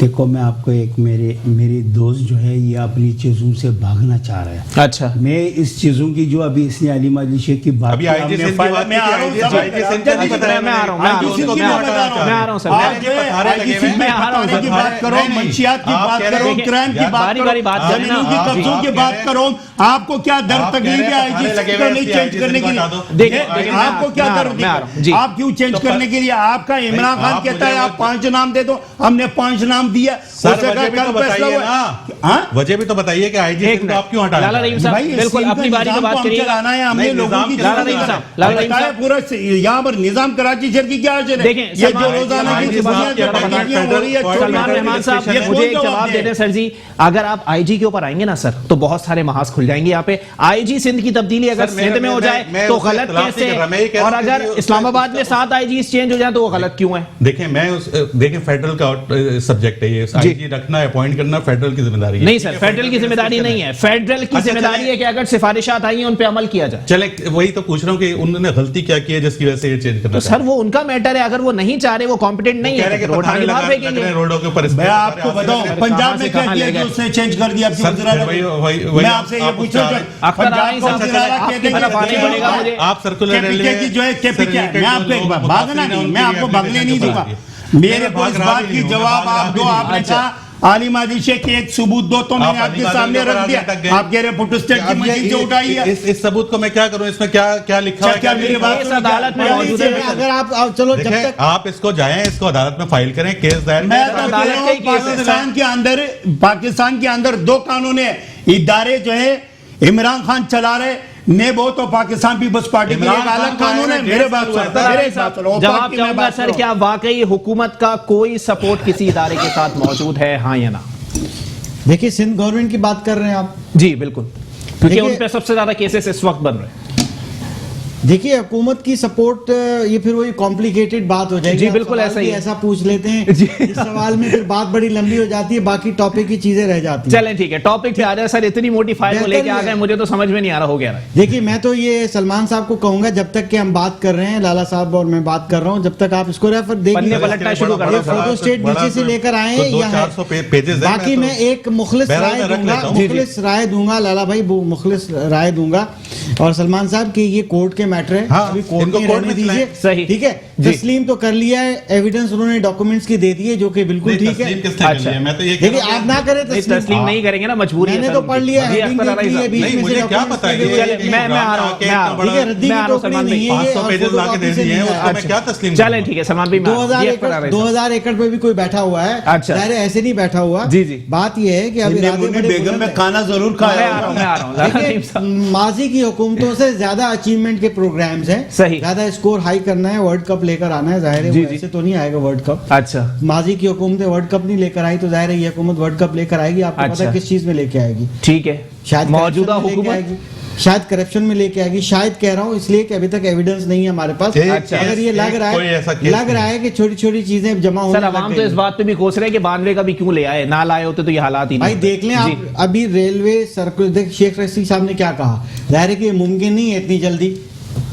देखो, मैं आपको एक मेरी दोस्त जो है ये अपनी चीजों से भागना चाह रहा है। अच्छा, मैं इस चीजों की जो अभी इसने अलीम आदिल शेख की बात अभी की, आईजी हमने सिंध की फाइल- बात मैं आ रहा हूं, की, समझ आईजी रहा हूं, सिंध का जल्दी नहीं बताया मैं आ रहा हूं, मैं आ आईजी रहा हूं, सिंध की मैं मैं आ बता रहा रहा हूं, मैं आ रहा हूं सर। आप मैं- जो है पथारे आईजी लगे सिंध हुए में हैं। पथारे की मैं आ बात करो, नहीं, नहीं। मंशियात की आप बात कह रहे करो, हैं- क्राइम की यार, बात बारी करो, बारी बात करें ना। जमीनों की आप- कब्जों आप की कह बात रहे हैं- करो। आपको क्या दर्द आप कह तकलीफ रहे है हैं आईजी पथारे लगे सिंध हुए को नहीं हैं, चेंज आईजी करने सिंध के को हटा दो। लिए? देखिए, आपको क्या मैं आ रहा दर्द हूं, मैं आ रहा हूं, जी। आप क्यों चेंज तो करने के लिए? आपका इमरान खान आप कहता है मुझे- आप 5 नाम दे दो, हमने 5 नाम दिया। सर, उससे वजह भी कल तो फैसला बताइए हुआ। ना। हाँ? वजह भी तो बताइए कि आईजी एक सिंध को आप क्यों हटा लाला रहीम साहब, भाई, बिल्कुल सिंध अपनी का बारी में निजाम बात को हम करिए। चलाना है, हमने नहीं, लोगों निजाम की के लाला रहीम साहब, लाला रहीम बताया साहब। पूरा यहाँ पर निजाम कराची शहर की क्या हाजिर है? देखें, ये सलमान- जो रोजाना सलमान की जी, बुनियाद बात पर कर- तकलीफें हो रही है, सलमान सलमान छोटी- रहमान साहब, ये मुझे कौन एक जवाब जवाब दे? दे दें सर जी। अगर आप आईजी के ऊपर आएंगे ना सर, तो बहुत सारे महाज खुल जाएंगे यहाँ पे। आईजी सिंध की तब्दीली अगर सर, सिंध में हो जाए मैं तो उससे गलत इख्तिलाफ नहीं कैसे, कर रहा, मैं ये कह और रहा हूं अगर कि वो- इस्लामाबाद में 7 आईजी चेंज हो जाए तो वो गलत क्यों है? देखिए देखिए फेडरल का सब्जेक्ट है ये, आईजी रखना अपॉइंट करना फेडरल की जिम्मेदारी है। नहीं सर, फेडरल की जिम्मेदारी नहीं है। फेडरल की अच्छा, जिम्मेदारी चलें। है कि अगर सिफारिशात आई हैं उन पे अमल किया जाए। चले, वही तो पूछ रहा हूँ कि उन्होंने गलती क्या की है जिसकी वजह से ये चेंज करना तो सर वो उनका मैटर है, अगर वो नहीं चाह रहे, वो कॉम्पिटेंट नहीं है, तो रोड आगे बाहर फेंकेंगे। रोडों के ऊपर मैं आपको बताऊं पंजाब में क्या कहाँ किया ले कि गए? उसने चेंज कर दिया अपनी वज़ीर-ए-आला को। मैं आपसे ये पूछ रहा हूं अख्तर अराई साहब, आपकी तरफ आने पड़ेगा मुझे। आप सर्कुलर केपीके की जो है केपीके, मैं आपको एक बार भागना नहीं, मैं आपको भागने नहीं दूंगा। मेरे को इस बात की जवाब आप दो। आपने कहा आलिम आदिल शेख के एक सबूत दो, तो मैंने आपके सामने रख दिया। आप कह रहे फोटोस्टेट की मशीन से उठाई है। इस सबूत को मैं क्या करूं? इसमें क्या लिखा हुआ है? क्या मेरी बात केस अदालत में मौजूद है। अगर आप चलो जब देखें, तक आप इसको जाएं, इसको अदालत में फाइल करें, केस दायर मैं करें। तो कह रहा हूं पाकिस्तान के अंदर 2 कानून है। इदारे जो है इमरान खान चला रहे, नेबो तो पाकिस्तान पीपल्स पार्टी की एक अलग कानून है। मेरे बात सुनो, मेरे बात सुनो। जवाब चाहूंगा सर, क्या वाकई हुकूमत का कोई सपोर्ट किसी इदारे के साथ मौजूद है, हाँ या ना? देखिए, सिंध गवर्नमेंट की बात कर रहे हैं आप। जी बिल्कुल, क्योंकि देखिए- उन पे सबसे ज्यादा केसेस इस वक्त बन रहे हैं। देखिए, हुकूमत की सपोर्ट, ये फिर वही कॉम्प्लिकेटेड बात हो जाएगी। जी, आप बिल्कुल सवाल ऐसा ही भी है। ऐसा पूछ लेते हैं, जी। इस सवाल में फिर बात बड़ी लंबी हो जाती है, बाकी टॉपिक की चीजें रह जाती हैं। चलें ठीक है, टॉपिक पे आ जाए सर। इतनी मोटी फाइल को बेहतर लेके ही आ है। गए, मुझे तो समझ में नहीं आ रहा हो गया है। देखिए, मैं तो ये सलमान साहब को कहूंगा, जब तक कि हम बात कर रहे हैं, लाला साहब और मैं बात कर रहा हूं, जब तक आप इसको रेफर पन्ने देखिए। पलटना शुरू कर ये दो। फोटो स्टेट नीचे से लेकर आए हैं, तो या है। 200-400 पेजेस हैं। बाकी मैं एक मुखलिस बहरहाल राय मैं रख दूंगा, लेता हूं। मुखलिस राय दूंगा लाला भाई, मुखलिस राय दूंगा। और सलमान साहब की ये कोर्ट के मैटर है, हाँ, अभी कोर्ट इनको में कोर्ट रहने में दीजिए। सही। ठीक है, जी। तस्लीम तो कर लिया है, एविडेंस उन्होंने डॉक्यूमेंट्स की दे दी है, जो कि बिल्कुल नहीं, ठीक है। तस्लीम किसने कर अच्छा। लिया? मैं तो ये कह देखिए, रहा हूं आप ना करें नहीं, तस्लीम। तस्लीम नहीं करेंगे ना, मजबूरी है मैंने सर तो पढ़ उनकी। लिया, जी, हेडिंग अख्तर देख अराई ली है, साहब। बीच नहीं, में मुझे से क्या documents पता है लगे हुए ये- हैं। मैं आ रहा हूं, मैं आ रहा हूं। देखिए, रद्दी मैं आ की रहा हूं, टोकरी सलमान नहीं भाई। है, 500 और पेजेस ला के फोटोकॉपी दे से दिए हैं, नहीं है। उसको मैं क्या तस्लीम चलें करूंगा? ठीक है, सलमान भाई, मैं आ रहा हूं। 2000 जी, अख्तर एकड़ अराई साहब। 2000 एकड़ पे भी कोई बैठा हुआ है। अच्छा। ज़ाहिर है ऐसे नहीं बैठा हुआ। जी, जी। बात यह है कि अभी बेगम में खाना जरूर मैं खाया आ रहा हूं, मैं आ रहा हूं। लाला रहीम साहब। माजी की हुकूमत हुकूमतों से ज्यादा अचीवमेंट के प्रोग्राम्स हैं। सही। ज्यादा स्कोर हाई करना है, वर्ल्ड कप लेकर आना है, जाहिर है जी, वो जी। ऐसे तो नहीं आएगा वर्ल्ड कप। अच्छा, माजी की हुकूमतें वर्ल्ड कप नहीं लेकर आई, तो जाहिर है ये हुकूमत वर्ल्ड कप लेकर आएगी। आपको पता अच्छा। है किस चीज में लेके आएगी? ठीक है। शायद मौजूदा corruption में लेके हुकूमत आएगी, शायद करप्शन में लेके आएगी। शायद कह रहा हूँ इसलिए कि अभी तक एविडेंस नहीं है हमारे पास। अच्छा। अगर ये लग रहा कोई ऐसा है, केस लग रहा है कि छोटी छोटी चीजें जमा होने सर, लग अवाम गई तो इस हैं। बात पे भी कोस रहे हैं कि 92 का भी क्यों ले आए, ना लाए होते तो ये हालात ही नहीं भाई होते। देख लें जी। आप, अभी रेलवे सर्कुलर देख, शेख रशीद साहब ने क्या कहा, जाहिर है कि ये मुमकिन नहीं है इतनी जल्दी,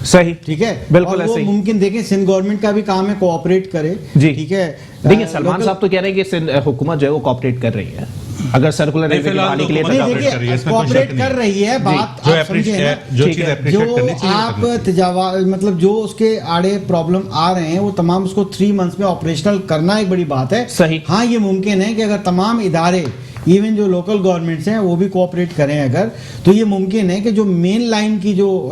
सही, ठीक है, बिल्कुल और वो ऐसे ही। मुमकिन देखें, सिंध गवर्नमेंट का भी काम है कोऑपरेट करे, जी। ठीक है। देखिए, सलमान लोकल- साहब तो कह रहे हैं कि हुकूमत जो है वो कॉपरेट कर रही है, अगर सर्कुलर नहीं, रेलवे की फिलहाल बहाली तो के लिए हुकूमत तो- cooperate कर रही है, इसमें कोई कोऑपरेट शक नहीं कर रही है, बात जो आप समझे ना। जो ठीक चीज है। एप्रिशिएट जो करनी चाहिए आप करनी चाहिए। मतलब जो उसके आड़े प्रॉब्लम आ रहे हैं वो तमाम उसको 3 मंथ्स में ऑपरेशनल करना एक बड़ी बात है। सही। हाँ, ये मुमकिन है कि अगर तमाम इदारे, इवन जो लोकल गवर्नमेंट्स हैं वो भी कोऑपरेट करें अगर, तो ये मुमकिन है कि जो मेन लाइन की जो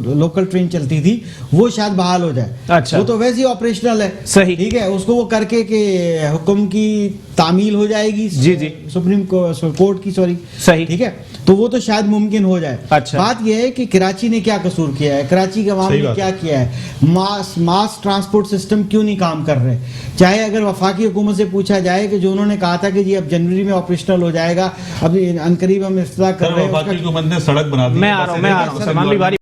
लोकल ट्रेन चलती थी वो शायद बहाल हो जाए। अच्छा। वो तो वैसे ही ऑपरेशनल है, सही। ठीक है, उसको वो करके कि हुक्म की तामील हो जाएगी, जी, जी। सुप्रीम कोर्ट की, सॉरी, सही। ठीक है, तो वो तो शायद मुमकिन हो जाए। अच्छा। बात यह है कि कराची ने क्या कसूर किया है, कराची के अवाम सही ने बात क्या किया है, मास ट्रांसपोर्ट सिस्टम क्यों नहीं काम कर रहे। चाहे अगर वफाकी हुकूमत से पूछा जाए कि जो उन्होंने कहा था कि जी अब जनवरी में ऑपरेशनल हो जाएगा, अब अनकरीब हम इफ्तिताह कर रहे हैं, वफाकी उसका- हुकूमत ने सड़क बना दी मैं है, आ बस रहा हूँ, ये मैं आ है रहा हूँ, कि सलमान भी भारी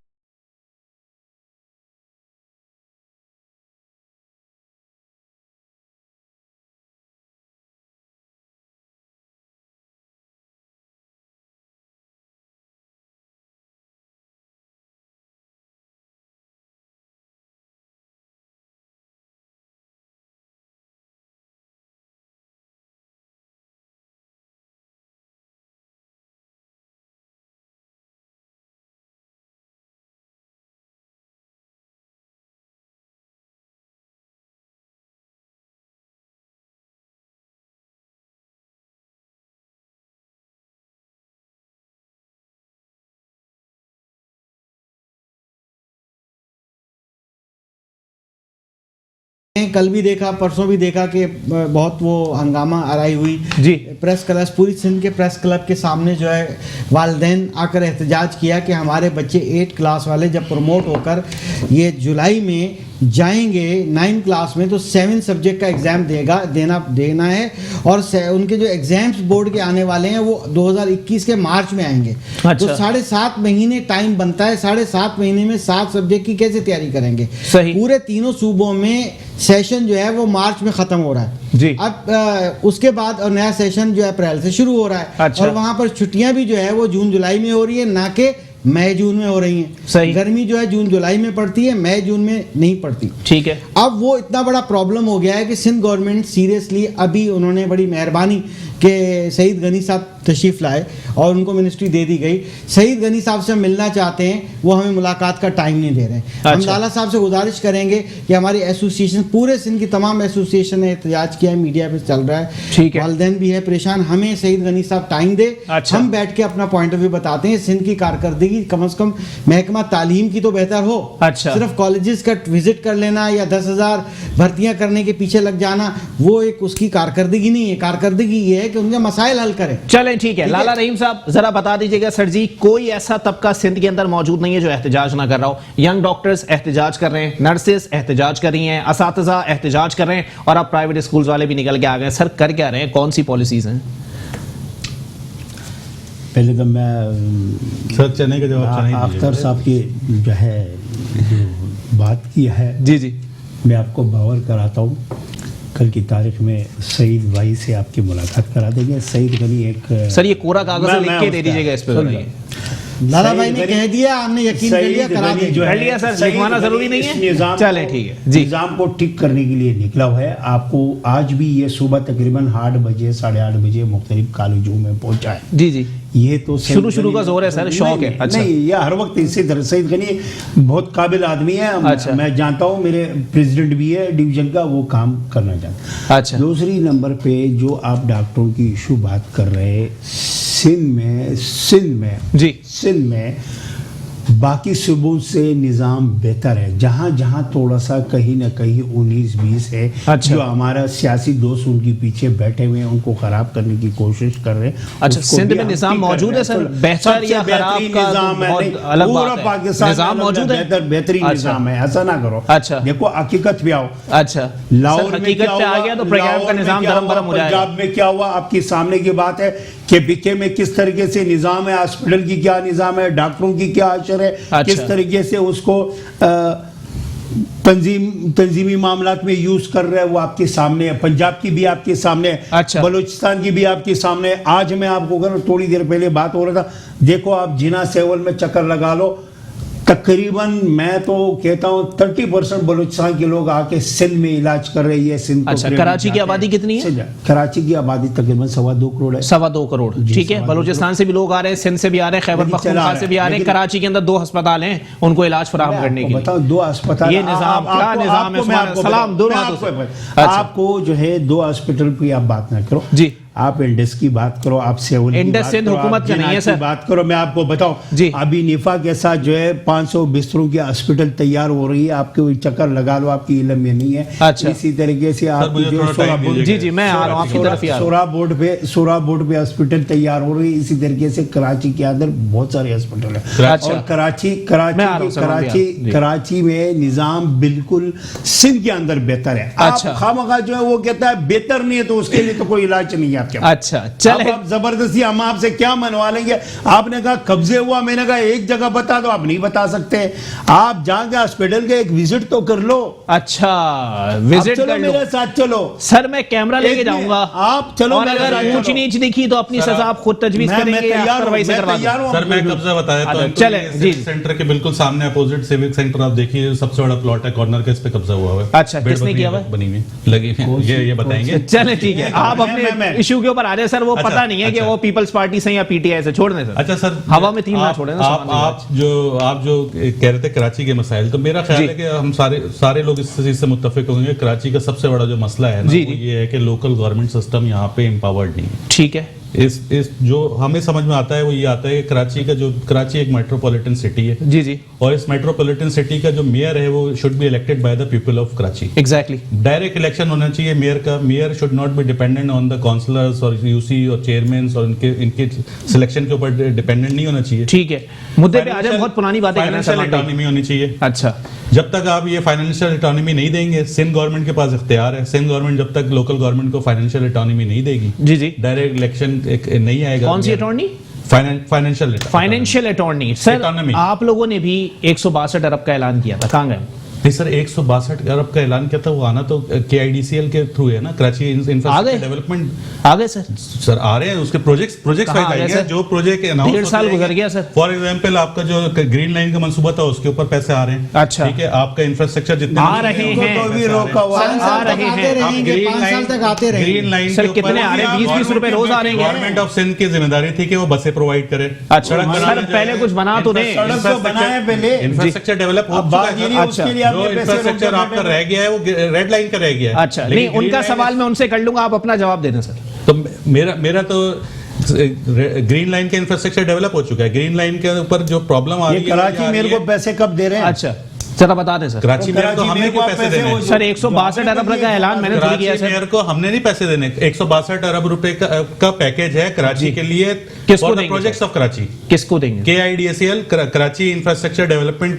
कल भी देखा, परसों भी देखा कि बहुत वो हंगामा आराई हुई जी। प्रेस क्लब, पूरी सिंध के प्रेस क्लब के सामने जो है वालिदैन आकर एहतजाज किया कि हमारे बच्चे 8 क्लास वाले जब प्रमोट होकर ये जुलाई में जाएंगे 9 क्लास में, तो 7 सब्जेक्ट का एग्जाम देना है, और उनके जो एग्जाम्स बोर्ड के आने वाले हैं वो 2021 के मार्च में आएंगे। अच्छा। तो 7.5 महीने टाइम बनता है, 7.5 महीने में 7 सब्जेक्ट की कैसे तैयारी करेंगे। सही। पूरे तीनों सूबों में सेशन जो है वो मार्च में खत्म हो रहा है जी। अब उसके बाद और नया सेशन जो है अप्रैल से शुरू हो रहा है। अच्छा। और वहां पर छुट्टियां भी जो है वो जून जुलाई में हो रही है, ना कि मई जून में हो रही हैं। सही। गर्मी जो है जून जुलाई में पड़ती है, मई जून में नहीं पड़ती। ठीक है। अब वो इतना बड़ा प्रॉब्लम हो गया है कि सिंध गवर्नमेंट सीरियसली, अभी उन्होंने बड़ी मेहरबानी कि सईद गनी साहब तशरीफ लाए और उनको मिनिस्ट्री दे दी गई। सईद गनी साहब से हम मिलना चाहते हैं, वो हमें मुलाकात का टाइम नहीं दे रहे हैं। हम अच्छा। लाला साहब से गुजारिश करेंगे कि हमारी एसोसिएशन, पूरे सिंध की तमाम एसोसिएशन ने एहतजाज किया है, मीडिया पे चल रहा है, ठीक है। वालिदैन भी है परेशान, हमें सईद गनी साहब टाइम दे, अच्छा। हम बैठ के अपना पॉइंट ऑफ व्यू बताते हैं। सिंध की कारकर्दगी कम से कम महकमा तालीम की तो बेहतर हो। अच्छा। सिर्फ कॉलेजेस का विजिट कर लेना या 10,000 भर्तियां करने के पीछे लग जाना, वो एक उसकी कारकर्दगी नहीं है। कारकर्दगी ये है कि उनके मसाइल हल करें। चलें, ठीक है। ठीक है। लाला रहीम साहब, जरा बता दीजिएगा सर जी, कोई ऐसा तबका सिंध के अंदर मौजूद नहीं है जो एहतजाज ना कर रहा हो। यंग डॉक्टर्स एहतजाज कर रहे हैं, नर्सेस एहतजाज कर रही हैं, असातिज़ा एहतजाज कर रहे हैं, और अब प्राइवेट स्कूल्स वाले भी निकल के आ गए। सर, कर क्या रहे हैं, कौन सी पॉलिसीज हैं? पहले तो मैं सर चने का जवाब चने ही अख्तर दीजिए। साहब की जो है जो बात की है, जी जी। मैं आपको बावर कराता हूँ, कल की तारीख में सईद भाई से आपकी मुलाकात करा देंगे। सईद गनी एक सर, ये कोरा कागज से मैं- लिख मैं के दे उसका- दीजिएगा इस पे। सुन बताइए। लाला सईद भाई ने गनी- कह दिया, हमने यकीन कर लिया, सईद करा गनी देंगे। जो है, कह लिया सर, सईद लिखवाना गनी जरूरी नहीं इस है? निज़ाम चलें, को- ठीक है जी। निज़ाम को ठीक करने के लिए निकला हुआ है। आपको आज भी ये सुबह तकरीबन 8 बजे 8:30 बजे मुख्तलिफ कॉलेजों में पहुंचा है। जी जी। ये तो सईद शुरू गनी- का जोर है सर, शौक है। अच्छा। नहीं, ये हर वक्त इसी तरह सईद गनी बहुत काबिल आदमी है। अच्छा। मैं जानता हूँ, मेरे प्रेसिडेंट भी है डिवीजन का, वो काम करना चाहता है। अच्छा। दूसरी नंबर पे जो आप डॉक्टरों की इशू बात कर रहे हैं, सिंध में जी। सिंध में बाकी सूबों से निज़ाम बेहतर है। जहाँ जहाँ थोड़ा सा कहीं ना कहीं 19-20 है, अच्छा। जो हमारा सियासी दोस्त उनके पीछे बैठे हुए हैं, उनको खराब करने की कोशिश कर रहे हैं। अच्छा, उसको सिंध भी में हम निज़ाम ठीक कर मौजूद रहे है हैं। सर? तो बेहतर सबसे या खराब बेहतरीन का निज़ाम है, बहुत नहीं, अलग पूरा बात है। पाकिस्तान निज़ाम में मौजूद है? बेहतरीन अच्छा। निज़ाम है, ऐसा ना करो। अच्छा। देखो हकीकत पे आओ। अच्छा, लाहौर सर, में हकीकत क्या पे आ हुआ, गया तो प्रोग्राम का लाहौर में निज़ाम क्या दरम हुआ, बरम हो जाएगा। पंजाब में क्या हुआ, आपके सामने की बात है कि बीके में किस तरीके से निज़ाम है, हॉस्पिटल की क्या निज़ाम है, डॉक्टरों की क्या असर है, अच्छा। किस तरीके से उसको तंजीमी मामलात में यूज कर रहे हैं, वो आपके सामने है। पंजाब की भी आपके सामने है, अच्छा। बलूचिस्तान की भी आपके सामने है। आज मैं आपको अगर थोड़ी देर पहले बात हो रहा था, देखो आप जिना सेवल में चक्कर लगा लो, तकरीबन मैं तो कहता हूँ 30% बलूचिस्तान के लोग आके सिंध में इलाज कर रही है। सिंध अच्छा, कराची की आबादी कितनी है? कराची की आबादी तकरीबन 2.25 करोड़ है। 2.25 करोड़, जी, ठीक है। 2.25 बलूचिस्तान से भी लोग आ रहे हैं, सिंध से भी आ रहे हैं, खैबर लेकिन चला पख्तूनख्वा रहा से भी आ रहे हैं। लेकिन- कराची के अंदर 2 अस्पताल हैं उनको इलाज फराहम करने के लिए। बताओ 2 अस्पताल, ये निज़ाम, क्या निज़ाम है? सलाम, दो बातों से। अच्छा। आपको जो है 2 हॉस्पिटल की आप बात ना करो जी। आप इंडस की बात करो, आप सेवल की इंडस बात सिंध करो, हुकूमत आप का नहीं है जिना सर। की बात करो। मैं आपको बताऊं, जी। अभी निफा के साथ जो है 500 बिस्तरों की हॉस्पिटल तैयार हो रही है। आपके कोई चक्कर लगा लो, आपकी इलम में नहीं है। अच्छा। इसी तरीके से आप मुझे थोड़ा टाइम दीजिएगा। जी जी, मैं आ रहा हूँ आपकी तरफ ही आ रहा हूँ। सोरा बोर्ड पे हॉस्पिटल तैयार हो रही है। इसी तरीके से कराची के अंदर बहुत सारे हॉस्पिटल है। अच्छा। और मैं आ रहा हूँ, समझ गया। जी। कराची में निजाम बिल्कुल सिंध के अंदर बेहतर है। अच्छा। आप खामखा जो है वो कहता है बेहतर नहीं है, तो उसके लिए तो कोई इलाज नहीं है आपके पास। अच्छा, चले। अब जबरदस्ती हम आपसे क्या मनवा लेंगे? आपने कहा कब्जे हुआ, मैंने कहा एक जगह बता दो, आप नहीं बता सकते। आप जाके हॉस्पिटल के एक विजिट तो कर लो। अच्छा, आप विजिट चलो कर लो। मेरे साथ चलो। सर, मैं कैमरा लेके एक जाऊंगा। आप चलो और मेरे अगर साथ ऊंच चलो। नीच दिखी तो अपनी सजा आप खुद तजवीज मैं करेंगे या तैयार हूं, कार्रवाई से मैं करवा तैयार दूं? हूं। सर मैं कब्जा बताया तो इनको चले, ये जी। सेंटर के बिल्कुल सामने अपोजिट सिविक सेंटर आप देखिए, सबसे बड़ा प्लॉट है कॉर्नर का, इस पे कब्जा हुआ है। अच्छा, किसने किया हुआ है? बनी हुई लगी हुई है, ये बताएंगे। चले, ठीक है। आप अपने मैं- इशू के ऊपर आ रहे हैं सर। वो अच्छा, पता नहीं है कि अच्छा। वो पीपल्स पार्टी से या पीटीआई से। छोड़ दें सर। अच्छा सर, हवा में तीर ना आप- छोड़े ना आप सामान आप जो कह रहे थे कराची के मसाइल, तो मेरा ख्याल जी। है कि हम सारे लोग इस चीज से मुत्तफिक होंगे। कराची का सबसे बड़ा जो मसला है ना, जी, वो जी। ये है कि लोकल गवर्नमेंट सिस्टम यहाँ पे एम्पावर्ड नहीं है। ठीक है। इस जो हमें समझ में आता है वो ये आता है कि कराची एक मेट्रोपॉलिटन सिटी है, जी जी, और इस मेट्रोपॉलिटन सिटी का जो मेयर है वो should be elected by the people of Karachi. Exactly. Direct election होना चाहिए मेयर का। Mayor should not be dependent on the councillors और यूसी और चेयरमैन और इनके सिलेक्शन के ऊपर डिपेंडेंट नहीं होना चाहिए। ठीक है, मुद्दे पे आज हम बहुत पुरानी बातें कर रहे हैं सर। फाइनेंशियल इकोनॉमी होनी चाहिए। अच्छा, जब तक आप ये फाइनेंशियल इकोनॉमी नहीं देंगे, सिंध गवर्नमेंट के पास इख्तियार है। सिंध गवर्नमेंट जब तक लोकल गवर्नमेंट को फाइनेंशियल इकोनॉमी नहीं देगी, जी जी। डायरेक्ट इलेक्शन नहीं आएगा। कौन सी attorney? Financial attorney. Sir, Economy। आप लोगों ने भी 162 अरब का ऐलान किया था, कहाँ गए? नहीं सर, 162 अरब का ऐलान किया था, वो आना तो KIDCL के थ्रू है ना, कराची इंफ्रास्ट्रक्चर डेवलपमेंट। आ गए सर? सर आ रहे हैं, उसके प्रोजेक्ट्स कहाँ आ गए आएंगे। सर? जो प्रोजेक्ट 1.5 साल गुजर गया सर। फॉर एग्जांपल आपका जो ग्रीन लाइन का मंसूबा था, उसके ऊपर पैसे आ रहे हैं। अच्छा। ठीक है, आपका इंफ्रास्ट्रक्चर जितने आ रहे हैं। तो भी रोका हुआ है। 5 आ साल तक रहे आते हैं। रहेंगे, 5 साल तक आते रहेंगे। ग्रीन लाइन सर, कितने आ रहे हैं? 20-20 रुपए रोज आ रहे हैं। गवर्नमेंट ऑफ सिंध की जिम्मेदारी थी कि वो बसें प्रोवाइड करे। अच्छा, सड़क सर, बनाना जो पहले है, कुछ बना तो दें। सड़क तो बनाए पहले। इंफ्रास्ट्रक्चर डेवलप हो अब चुका बात ये है। नहीं, उसके लिए आपने जो पैसे इंफ्रास्ट्रक्चर रोके आपका बैठे। रह गया है वो रेड लाइन का रह गया है। अच्छा, लेकिन नहीं, green उनका line सवाल मैं उनसे कर लूंगा, आप अपना जवाब दे दें सर। तो मेरा तो ग्रीन लाइन का इंफ्रास्ट्रक्चर डेवलप हो चुका है। ग्रीन लाइन के ऊपर जो प्रॉब्लम आ ये रही है, कराची मेरे को पैसे कब दे रहे हैं? अच्छा, जरा बता दें सर। कराची मेयर को कराची हमने मेयर क्यों को पैसे पैसे देने हैं? वो- सर, 162 अरब का ऐलान मैंने थोड़ी किया कराची सर। मेयर को हमने नहीं पैसे देने। 162 अरब रुपए का पैकेज है कराची के लिए, किसको देंगे प्रोजेक्ट्स सर? ऑफ कराची। किसको देंगे? KIDCL Karachi infrastructure development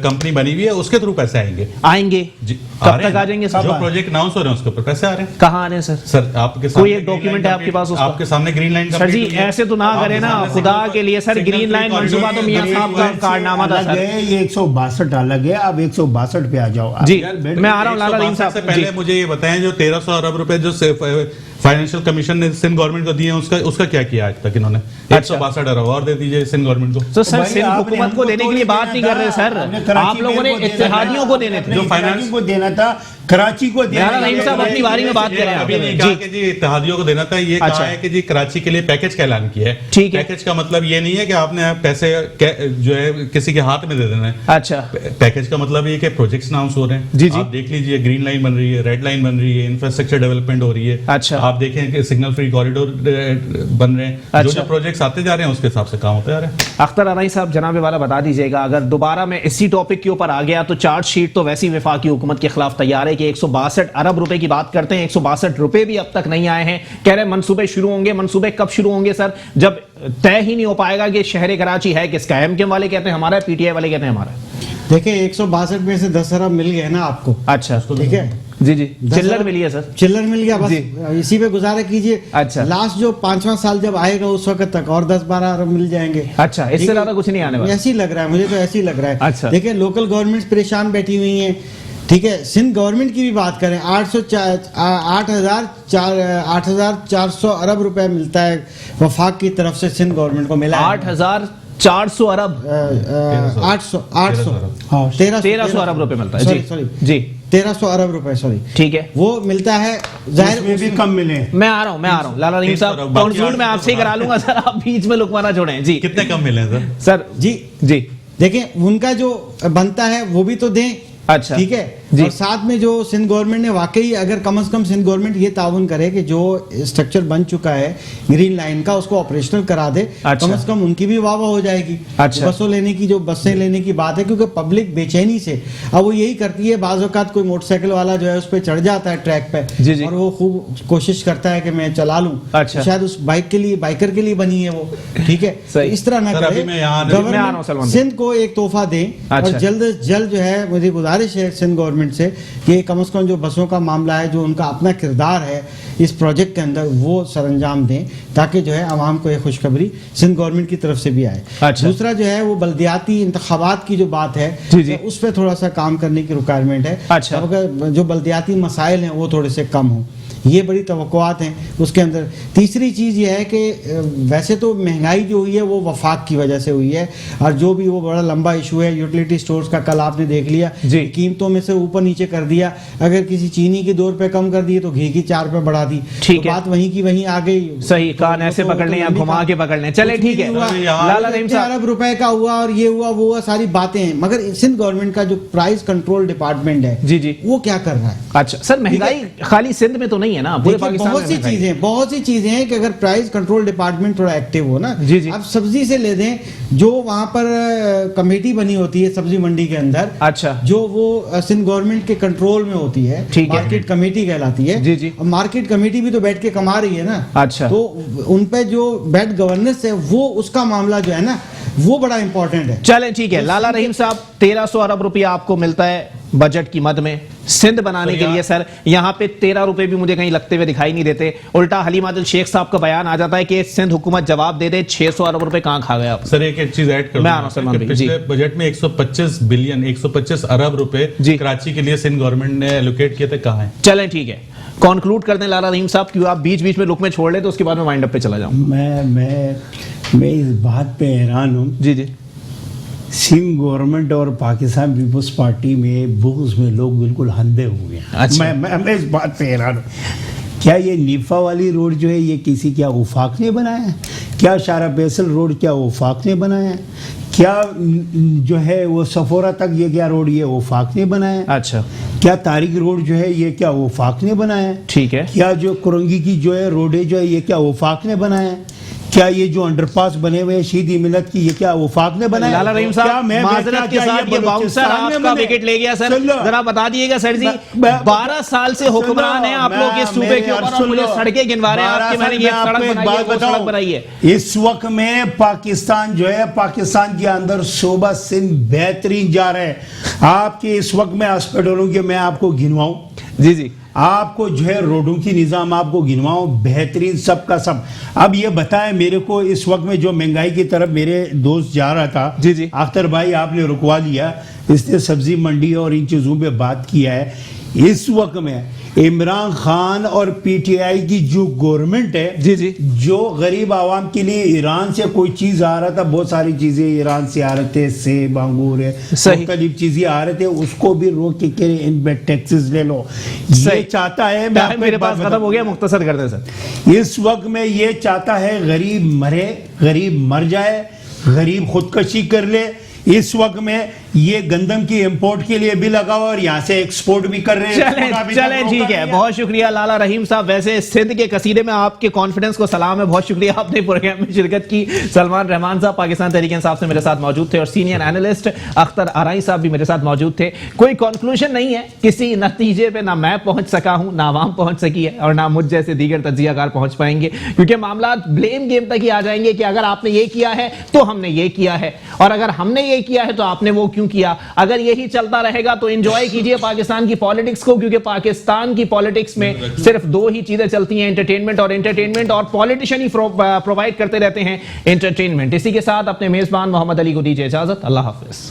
company बनी हुई है, उसके थ्रू पैसे आएंगे। आएंगे। जी, कब तक आ जाएंगे सर? जो प्रोजेक्ट अनाउंस हो रहे हैं उसके ऊपर पैसे आ रहे हैं। कहाँ आ रहे हैं सर? सर आपके कोई एक डॉक्यूमेंट है आपके पास उसका? आपके सामने ग्रीन लाइन सर जी, ऐसे तो ना करें ना, खुदा के लिए सर। ग्रीन लाइन मंसूबा तो मियां साहब का कारनामा था अलग सर। है, ये 162 अलग है। अब 162 पे आ जाओ आप। जी, मैं आ रहा हूँ लाला रीम साहब से पहले जी। मुझे ये बताएं, जो 1300 अरब रुपए जो फाइनेंशियल कमीशन ने सिंध गवर्नमेंट को दिए हैं, उसका क्या किया आज तक इन्होंने? 162 अरब और दे दीजिए सिंध गवर्नमेंट को। तो सर, भाई, सिंध आपने हुकूमत को हमको देने के लिए तो बात नहीं कर रहे सर। आपने कराची आप लोगों ने मेयर को देना इत्तेहादियों था। को देने थे। जो फाइनेंस को देना था, कराची को देना लाला रहीम साहब अपनी बारी में बात कर रहे हैं। अभी नहीं जी। कहा कि जी इत्तेहादियों को देना था, ये अच्छा। कहा है कि जी कराची के लिए पैकेज का ऐलान किया है। ठीक है। पैकेज का मतलब ये नहीं है कि आपने पैसे जो है किसी के हाथ में दे देना है। अच्छा, पैकेज का मतलब ये कि प्रोजेक्ट्स अनाउंस हो रहे हैं। जी, जी। आप देख लीजिए, ग्रीन लाइन बन रही है, रेड लाइन बन रही है, इंफ्रास्ट्रक्चर डेवलपमेंट हो रही है। अच्छा। आप आप देखें कि सिग्नल फ्री कॉरिडोर बन रहे हैं। अच्छा। जो प्रोजेक्ट्स आते जा रहे हैं उसके हिसाब से काम होते जा रहे हैं। अख्तर अनाई साहब, जनाबे वाला बता दीजिएगा, अगर दोबारा मैं इसी टॉपिक के ऊपर आ गया तो चार्जशीट तो वैसी वफाकी हुकूमत के खिलाफ तैयार है कि 162 अरब रुपए की बात करते हैं, 162 रुपए भी अब तक नहीं आए हैं। कह रहे मंसूबे शुरू होंगे। मंसूबे कब शुरू होंगे सर? जब तय ही नहीं हो पाएगा कि शहर कराची है किसका। एमकेएम वाले कहते हैं हमारा है, पीटीआई वाले कहते हैं हमारा है। देखिए 162 में से 10 अरब मिल गए ना आपको। अच्छा, ठीक है जी जी, 10 चिल्लर अरब मिली है सर। चिल्लर मिल गया, बस जी। इसी पे गुजारा कीजिए। अच्छा। लास्ट जो 5वां साल जब आएगा उस वक्त तक और 10-12 अरब मिल जाएंगे। अच्छा, इससे ज्यादा कुछ नहीं आने वाला। ऐसे ही लग रहा है, मुझे तो ऐसे ही लग रहा है। अच्छा। देखिए लोकल गवर्नमेंट्स परेशान बैठी हुई हैं। ठीक है, सिंध गवर्नमेंट की भी बात करें, 8,400 अरब रुपए मिलता है वफाक की तरफ से सिंध गवर्नमेंट को मिला है। 8,400 अरब, 1300 अरब रुपए मिलता है। सॉरी जी 1300 अरब रुपए, सॉरी, ठीक है, वो मिलता है। जाहिर उसमें भी कम मिले। मैं आ रहा हूँ लाला रहीम साहब, कंक्लूड मैं आपसे ही करा लूंगा सर, आप बीच में लुकवाना छोड़ें। जी कितने कम मिले हैं सर? सर जी जी, देखिए उनका जो बनता है वो भी तो दें। अच्छा, ठीक है, जी। और साथ में जो सिंध गवर्नमेंट ने वाकई अगर कम से कम सिंध गवर्नमेंट ये ताउन करे कि जो स्ट्रक्चर बन चुका है ग्रीन लाइन का उसको ऑपरेशनल करा दे, अच्छा। कम से कम उनकी भी वाह हो जाएगी। अच्छा। बसों लेने की, जो बसें लेने की बात है, क्योंकि पब्लिक बेचैनी से अब वो यही करती है। बाज़ औक़ात कोई मोटरसाइकिल वाला जो है उस पर चढ़ जाता है ट्रैक पे, जी, जी। और वो खूब कोशिश करता है कि मैं चला लूं। अच्छा। शायद उस बाइक के लिए, बाइकर के लिए बनी है वो। ठीक है, सही। इस तरह ना सर, करे। अभी मैं यहाँ- मैं आ रहा हूँ गवर्नमेंट सलमान सिंध को एक तोहफा दें। अच्छा। और जल्द से जल्द जो है मुझे गुजारिश है सिंध गवर्नमेंट से कि कम से कम जो बसों का मामला है, जो उनका अपना किरदार है इस प्रोजेक्ट के अंदर, वो सरंजाम दें, ताकि जो है आवाम को एक खुशखबरी सिंध गवर्नमेंट की तरफ से भी आए। अच्छा। दूसरा जो है वो बल्दियाती इंतखाबात की जो बात है, जी, जी। उस पर थोड़ा सा काम करने की रिक्वायरमेंट है। अच्छा। अब अगर जो बल्दियाती मसाइल हैं वो थोड़े से कम हों, ये बड़ी तवक्कुआत हैं उसके अंदर। तीसरी चीज़ ये है कि वैसे तो महंगाई जो हुई है वो वफाक की वजह से हुई है, और जो भी वो बड़ा लंबा इशू है यूटिलिटी स्टोर्स का, कल आपने देख लिया जी। कीमतों में से ऊपर नीचे कर दिया। अगर किसी चीनी की 2 रुपए कम कर दिए तो घी की 4 रुपए बढ़ा दी। ठीक तो है। बात वहीं की वहीं आ गई। सही, कान तो ऐसे तो- पकड़ने या तो घुमा के पकड़ने। चले कुछ ठीक भी है, नहीं हुआ। लाला रहीम इतने साहब, अरब रुपए का हुआ और ये हुआ वो हुआ, सारी बातें हैं, मगर सिंध गवर्नमेंट का जो प्राइस कंट्रोल डिपार्टमेंट है, जी, जी। वो क्या कर रहा है? अच्छा सर, महंगाई खाली सिंध में तो नहीं है ना, पूरे देखिए, पाकिस्तान में बहुत सी चीजें हैं कि अगर प्राइस कंट्रोल डिपार्टमेंट थोड़ा एक्टिव हो ना। जी, जी। आप सब्जी से ले दें, जो वहां पर कमेटी बनी होती है सब्जी मंडी के अंदर, अच्छा। जो वो सिंध गवर्नमेंट के कंट्रोल में होती है, ठीक है। मार्केट कमेटी कहलाती है। जी, जी। अब मार्केट कमेटी भी तो बैठ के कमा रही है ना। अच्छा। तो उन पे जो बैड गवर्नेंस है, वो उसका मामला जो है ना, वो बड़ा इंपॉर्टेंट है। चलें ठीक है, लाला रहीम साहब, 1300 अरब रुपया आपको मिलता है बजट की मद में सिंध बनाने के लिए। सर यहाँ पे 13 रुपए भी मुझे कहीं लगते हुए दिखाई नहीं देते। उल्टा हलीम आदिल शेख साहब का बयान आ जाता है कि सिंध हुकूमत जवाब दे दे 600 अरब रुपए कहाँ खा गए आप। सर एक चीज ऐड कर मैं दूं आ रहा हूं सलमान भाई, पिछले जी। बजट में 125 बिलियन 125 अरब रुपए जी। कराची के लिए सिंध गवर्नमेंट ने एलोकेट किए थे, कहाँ हैं? चलें ठीक है, कंक्लूड कर दें लाला रहीम साहब, क्यों आप बीच बीच में लुक में छोड़ ले तो उसके बाद में वाइंड अप पे चला जाऊं। मैं इस बात पे हैरान हूँ। जी जी, सिंध गवर्नमेंट और पाकिस्तान पीपल्स पार्टी में बुग़्ज़ में लोग बिल्कुल अंधे हो गए हैं। अच्छा। मैं इस बात पे हैरान हूँ। क्या ये नीफा वाली रोड जो है ये किसी क्या वफाक ने बनाया है? क्या शारा फैसल रोड क्या वफाक ने बनाया है? क्या जो है वो सफोरा तक ये क्या रोड ये वफाक ने बनाया है? अच्छा क्या तारिक रोड जो है ये क्या वफाक ने बनाया है? ठीक है। क्या जो कुरंगी की जो है रोडें जो है ये क्या वफाक ने बनाया है? क्या ये जो अंडरपास बने हुए हैं शहीद मिलत की ये क्या वफाक ने बनाया? लाला रहीम क्या साहब, माजरत के साथ ये बाउंसर आपका विकेट ले गया सर, जरा बता दिएगा सर जी। 12 साल से हुक्मरान हैं आप लोग के सूबे के ऊपर और मुझे सड़कें गिनवा रहे हैं आपके, मैंने ये सड़क बनाई है वो सड़क बनाई है। इस वक्त में पाकिस्तान जो है, पाकिस्तान के अंदर सूबा सिंध बेहतरीन जा रहे हैं। आपके इस वक्त में हॉस्पिटलों के मैं आपको गिनवाऊं, जी जी, आपको जो है रोडों की निज़ाम आपको गिनवाऊं, बेहतरीन सबका सब। अब ये बताएं मेरे को, इस वक्त में जो महंगाई की तरफ मेरे दोस्त जा रहा था, जी जी, अख्तर भाई आपने रुकवा लिया, इसने सब्जी मंडी और इन चीज़ों पे बात किया है। इस वक्त में इमरान खान और पीटीआई की जो गवर्नमेंट है, जी जी, जो गरीब आवाम के लिए ईरान से कोई चीज आ रहा था, बहुत सारी चीजें ईरान से आ रहे थे, सेब अंगूर है, मुख्तलिफ चीजें आ रहे थे, उसको भी रोक के इन पे टैक्सेस ले लो। ये चाहता है, मैं मेरे पास खत्म हो गया, मुख्तसर कर दे सर। इस वक्त में ये चाहता है गरीब मरे, गरीब मर जाए, गरीब खुदकशी कर ले। इस वक्त में ये गंदम की इंपोर्ट के लिए भी लगा हुआ और यहाँ से एक्सपोर्ट भी कर रहे हैं। चले ठीक है, बहुत शुक्रिया लाला रहीम साहब। वैसे सिंध के कसीदे में आपके कॉन्फिडेंस को सलाम है, बहुत शुक्रिया आपने प्रोग्राम में शिरकत की। सलमान रहमान साहब पाकिस्तान तहरीक-ए-इंसाफ से मेरे साथ मौजूद थे और सीनियर एनालिस्ट अख्तर आराई साहब भी मेरे साथ मौजूद थे। कोई कंक्लूजन नहीं है, किसी नतीजे पे ना मैं पहुंच सका हूं, ना आवाम पहुंच सकी है और ना मुझ जैसे दीगर तज्जियाकार पहुंच पाएंगे, क्योंकि मामला ब्लेम गेम तक ही आ जाएंगे कि अगर आपने ये किया है तो हमने ये किया है, और अगर हमने ये किया है तो आपने वो क्यों किया। अगर यही चलता रहेगा तो एंजॉय कीजिए पाकिस्तान की पॉलिटिक्स को, क्योंकि पाकिस्तान की पॉलिटिक्स में सिर्फ दो ही चीजें चलती हैं, एंटरटेनमेंट और पॉलिटिशियन ही प्रोवाइड करते रहते हैं एंटरटेनमेंट। इसी के साथ अपने मेजबान मोहम्मद अली को दीजिए इजाजत। अल्लाह हाफिज।